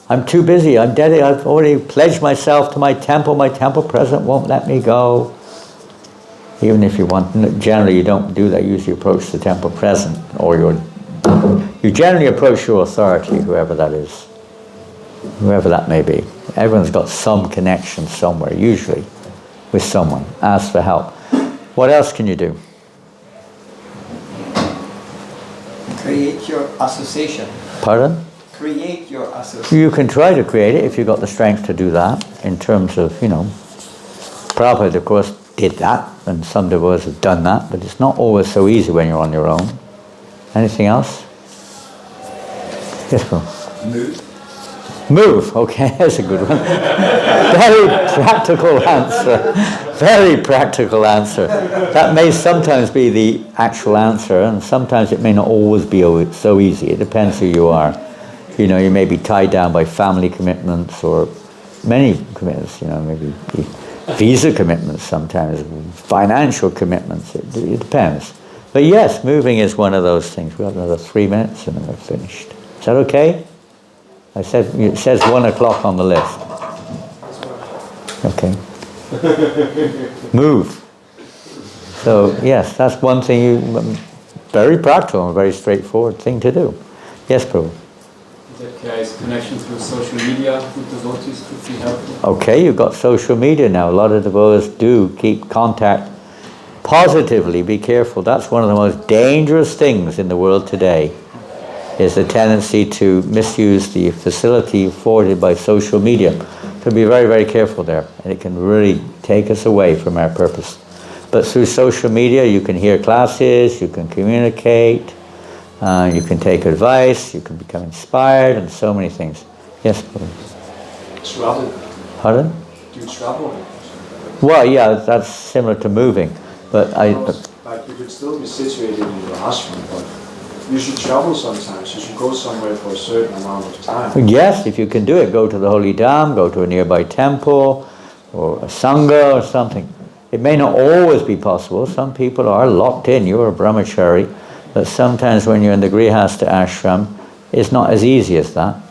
I'm too busy, I'm dead, I've already pledged myself to my temple present won't let me go. Even if you want, generally you don't do that, you usually approach the temple present, or you generally approach your authority, whoever that is, whoever that may be. Everyone's got some connection somewhere, usually, with someone. Ask for help. What else can you do? Create your association. Pardon? Create your association. You can try to create it if you've got the strength to do that, in terms of, Prabhupada, of course, did that, and some devotees have done that, but it's not always so easy when you're on your own. Anything else? Yes, Paul. Move, okay, that's a good one. Very practical answer. Very practical answer. That may sometimes be the actual answer, and sometimes it may not always be so easy. It depends who you are. You may be tied down by family commitments or many commitments, maybe visa commitments sometimes, financial commitments. It depends. But yes, moving is one of those things. We've got another 3 minutes and then we're finished. Is that okay? It says 1 o'clock on the list. Okay. Move. So yes, that's one thing, very practical and very straightforward thing to do. Yes, Prabhu. In that case, connection through social media with devotees could be helpful. Okay, you've got social media now. A lot of devotees do keep contact positively. Be careful. That's one of the most dangerous things in the world today, is the tendency to misuse the facility afforded by social media. So be very, very careful there. And it can really take us away from our purpose. But through social media, you can hear classes, you can communicate, you can take advice, you can become inspired, and so many things. Yes, Paul? Travel. Pardon? Do you travel? Well, yeah, that's similar to moving. But like you could still be situated in your ashram, but you should travel sometimes. You should go somewhere for a certain amount of time. yes, if you can do it, go to the holy dham, go to a nearby temple, or a sangha or something. It may not always be possible. Some people are locked in. You're a brahmachari. But sometimes when you're in the grihastha ashram, it's not as easy as that.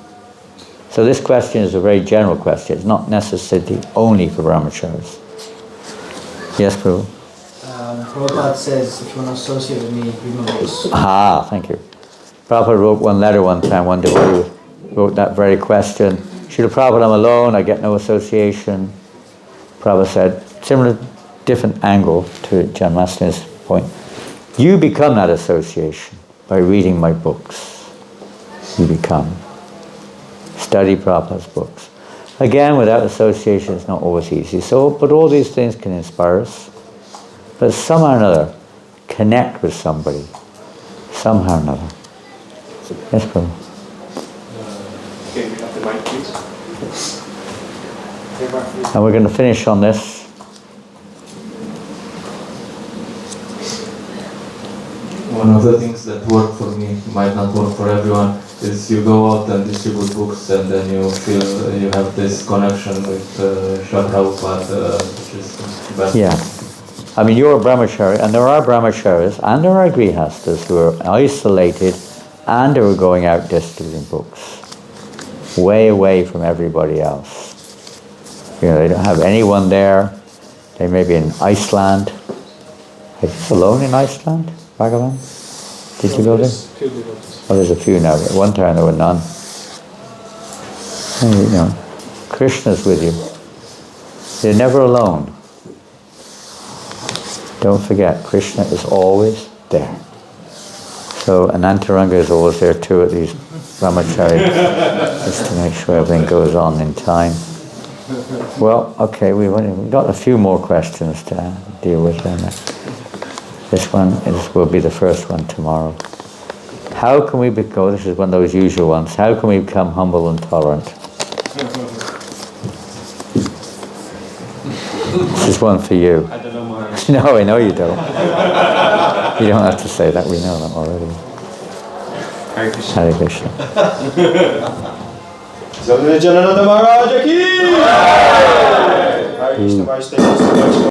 So this question is a very general question. It's not necessarily only for brahmacharis. Yes, Prabhu? Prabhupada says, if you want to associate with me, remember this. Ah, thank you. Prabhupada wrote one letter one time, one devotee wrote that very question. Srila Prabhupada, I'm alone, I get no association. Prabhupada said, similar, different angle to Janmastami's point. You become that association by reading my books. You become. Study Prabhupada's books. Again, without association, it's not always easy. But all these things can inspire us. But somehow or another, connect with somebody. Somehow or another. Yes, Prabhu. Can we have the mic, please? And we're going to finish on this. One of the things that work for me, might not work for everyone, is you go out and distribute books and then you feel you have this connection with Srila Prabhupada, which is best. Yeah. I mean, you're a Brahmachari, and there are Brahmacharis, and there are Grihastas who are isolated and who are going out distributing books. Way away from everybody else. You know, they don't have anyone there. They may be in Iceland. Are you alone in Iceland, Bhagavan? Did you go there? Oh, there's a few now, but at one time there were none. And, you know, Krishna's with you. You're never alone. Don't forget, Krishna is always there. So Anantaranga is always there too at these brahmacharis, just to make sure everything goes on in time. Well, okay, we've got a few more questions to deal with then. This will be the first one tomorrow. How can we become, this is one of those usual ones, how can we become humble and tolerant? This is one for you. I don't know more. No, I know you don't. You don't have to say that, we know that already. Hare Krishna. Hare Krishna. Janananda Maharaj ki! Hare Krishna, Maharaj, thank you so much.